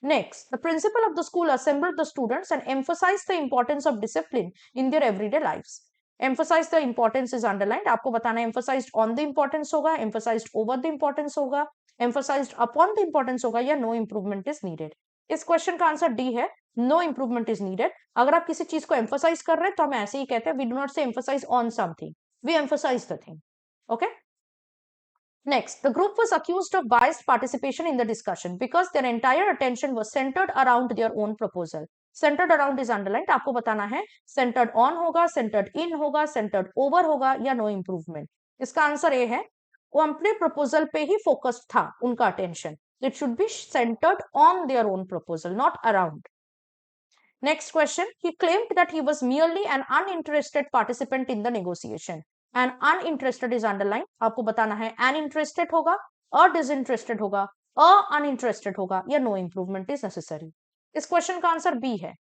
Next, the principal of the school assembled the students and emphasized the importance of discipline in their everyday lives. Emphasize the importance is underlined. आपको बताना है emphasized on the importance होगा, emphasized over the importance होगा, emphasized upon the importance होगा या no improvement is needed. इस question का answer D है, नो इंप्रूवमेंट इज नीडेड. अगर आप किसी चीज को एम्फोसाइज कर रहे हैं तो हम ऐसे ही कहते हैं, we do not say emphasise on something, we emphasise the thing. Okay. Next, the group was accused of biased participation in the discussion because their entire attention was centered around their own proposal. Centered around is underlined. आपको बताना है centered on होगा, centered in होगा, centered over होगा या no improvement. इसका answer A है, वो अपने प्रपोजल पे ही फोकस्ड था उनका attention. It should be centered on their own proposal, not around. Next question. He claimed that he was merely an uninterested participant in the negotiation. And uninterested is underlined. आपको बताना है uninterested होगा, or disinterested होगा, or uninterested होगा या no improvement is necessary. इस question का answer B है,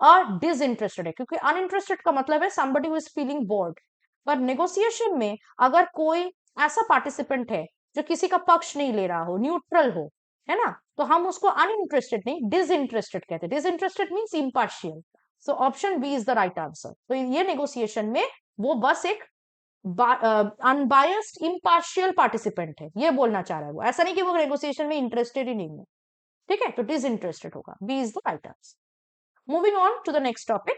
और disinterested है, क्योंकि uninterested का मतलब है somebody who is feeling bored. पर नेगोशिएशन में अगर कोई ऐसा पार्टिसिपेंट है जो किसी का पक्ष नहीं ले रहा हो, न्यूट्रल हो, है ना, तो हम उसको अनइंटरेस्टेड नहीं, डिसइंटरेस्टेड कहते हैं। Disinterested means impartial. So option B is the right answer. तो ये नेगोशिएशन में वो बस एक अनबायस्ड इम्पार्शियल पार्टिसिपेंट है, ये बोलना चाह रहा है वो। ऐसा नहीं कि वो नेगोशिएशन में इंटरेस्टेड ही नहीं है, ठीक है, तो डिसइंटरेस्टेड होगा, B is the right answer. Moving on to the next topic,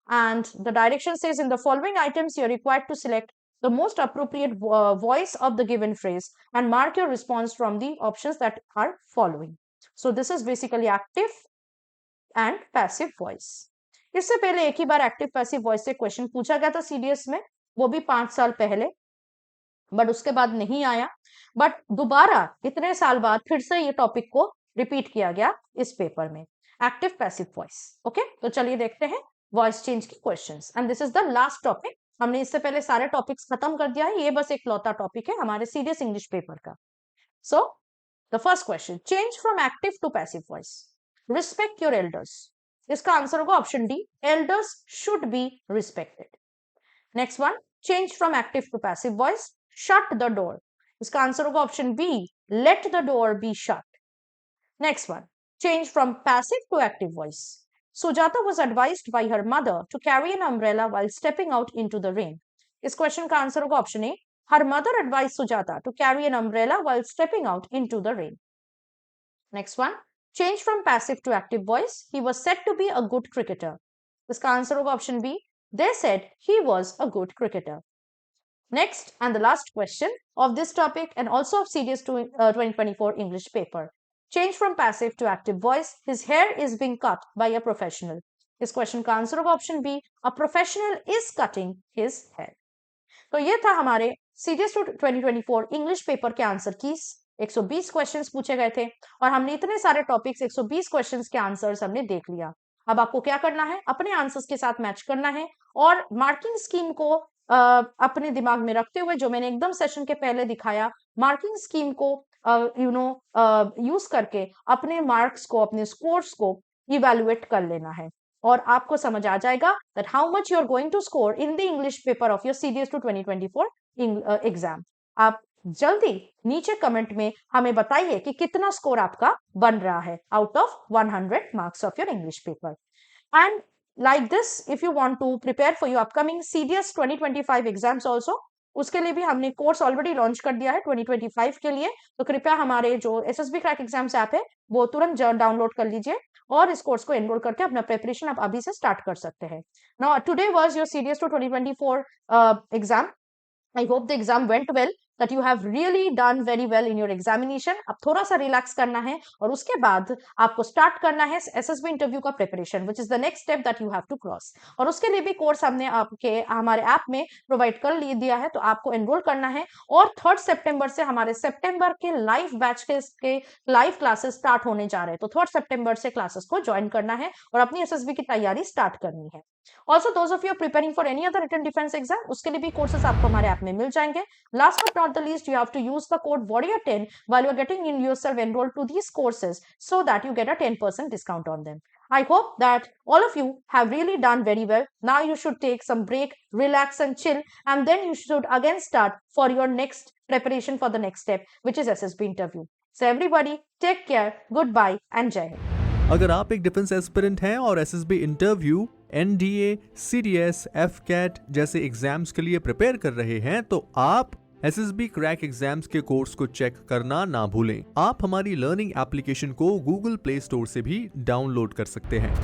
and the direction says in the following items you're required to select the most appropriate voice of the given phrase and mark your response from the options that are following. So this is basically active and passive voice. इससे पहले एक ही बार active passive voice से question पूछा गया था CDS में, वो भी 5 साल पहले, बट उसके बाद नहीं आया। बट दोबारा इतने साल बाद फिर से ये टॉपिक को रिपीट किया गया इस पेपर में, एक्टिव पैसिव वॉइस। ओके, तो चलिए देखते हैं वॉइस चेंज की questions, and this is the last topic. हमने इससे पहले सारे टॉपिक्स खत्म कर दिया है, ये बस एक लौता टॉपिक है हमारे सीरियस इंग्लिश पेपर का। So the first question, change from active to passive voice. Respect your elders, इसका आंसर होगा option D, elders should be respected. Next one, change from active to passive voice, shut the door, इसका answer होगा option B, let the door be shut. Next one, change from passive to active voice, Sujata was advised by her mother to carry an umbrella while stepping out into the rain. इस question का answer होगा option A, her mother advised Sujata to carry an umbrella while stepping out into the rain. Next one, change from passive to active voice, he was said to be a good cricketer. इसका answer होगा option B, they said he was a good cricketer. Next and the last question of this topic and also of CDS 2024 English paper. Change from passive to active voice, his hair is being cut by a professional. इस question का answer होगा option B, a professional is cutting his hair. तो ये था हमारे CDS 2024 English paper के answer की 120 questions पूछे गए थे, और हमने इतने सारे टॉपिक्स 120 क्वेश्चंस के आंसर्स हमने देख लिया। अब आपको क्या करना है, अपने आंसर्स के साथ मैच करना है, और मार्किंग स्कीम को अपने दिमाग में रखते हुए, जो मैंने एकदम सेशन के पहले दिखाया, मार्किंग स्कीम को यूज करके अपने मार्क्स को, अपने स्कोर्स को इवेलुएट कर लेना है, और आपको समझ आ जाएगा that how much you are going to score in the English paper of your CDS 2024 exam. आप जल्दी नीचे कमेंट में हमें बताइए कि कितना स्कोर आपका बन रहा है out of 100 marks of your English paper. And like this, if you want to prepare for your upcoming CDS 2025 exams also, उसके लिए भी हमने कोर्स ऑलरेडी लॉन्च कर दिया है 2025 के लिए। तो कृपया हमारे जो SSB क्रैक एग्जाम्स ऐप है वो तुरंत डाउनलोड कर लीजिए, और इस कोर्स को एनरोल करके अपना प्रिपरेशन आप अभी से स्टार्ट कर सकते हैं। Now today was your CDS 2024 exam. I hope the exam went well, that you have really done very well in your examination. अब थोड़ा सा रिलैक्स करना है, और उसके बाद आपको स्टार्ट करना है SSB इंटरव्यू का preparation, which is the next step that you have to cross. और उसके लिए भी कोर्स हमने आपके हमारे ऐप में प्रोवाइड कर दिया है, तो आपको एनरोल करना है। और 3 सितंबर से हमारे सितंबर के लाइव बैच के लाइव क्लासेस स्टार्ट होने जा रहे हैं, तो 3 सितंबर से क्लासेस को ज्वाइन करना है और अपनी SSB की तैयारी स्टार्ट करनी है। Also, those of you are preparing for any other written defense exam, उसके लिए भी कोर्सेस आपको हमारे ऐप में मिल जाएंगे। Last but not the least, you have to use the code warrior10 while you are getting in yourself enrolled to these courses, so that you get a 10% discount on them. I hope that all of you have really done very well. Now you should take some break, relax and chill, and then you should again start for your next preparation for the next step, which is SSB interview. So everybody, take care, goodbye and Jai Hind. अगर आप एक defence aspirant हैं और SSB interview, NDA, CDS, FCAT जैसे exams के लिए prepare कर रहे हैं, तो आप SSB क्रैक एग्जाम्स के कोर्स को चेक करना ना भूलें। आप हमारी लर्निंग एप्लीकेशन को Google प्ले स्टोर से भी डाउनलोड कर सकते हैं।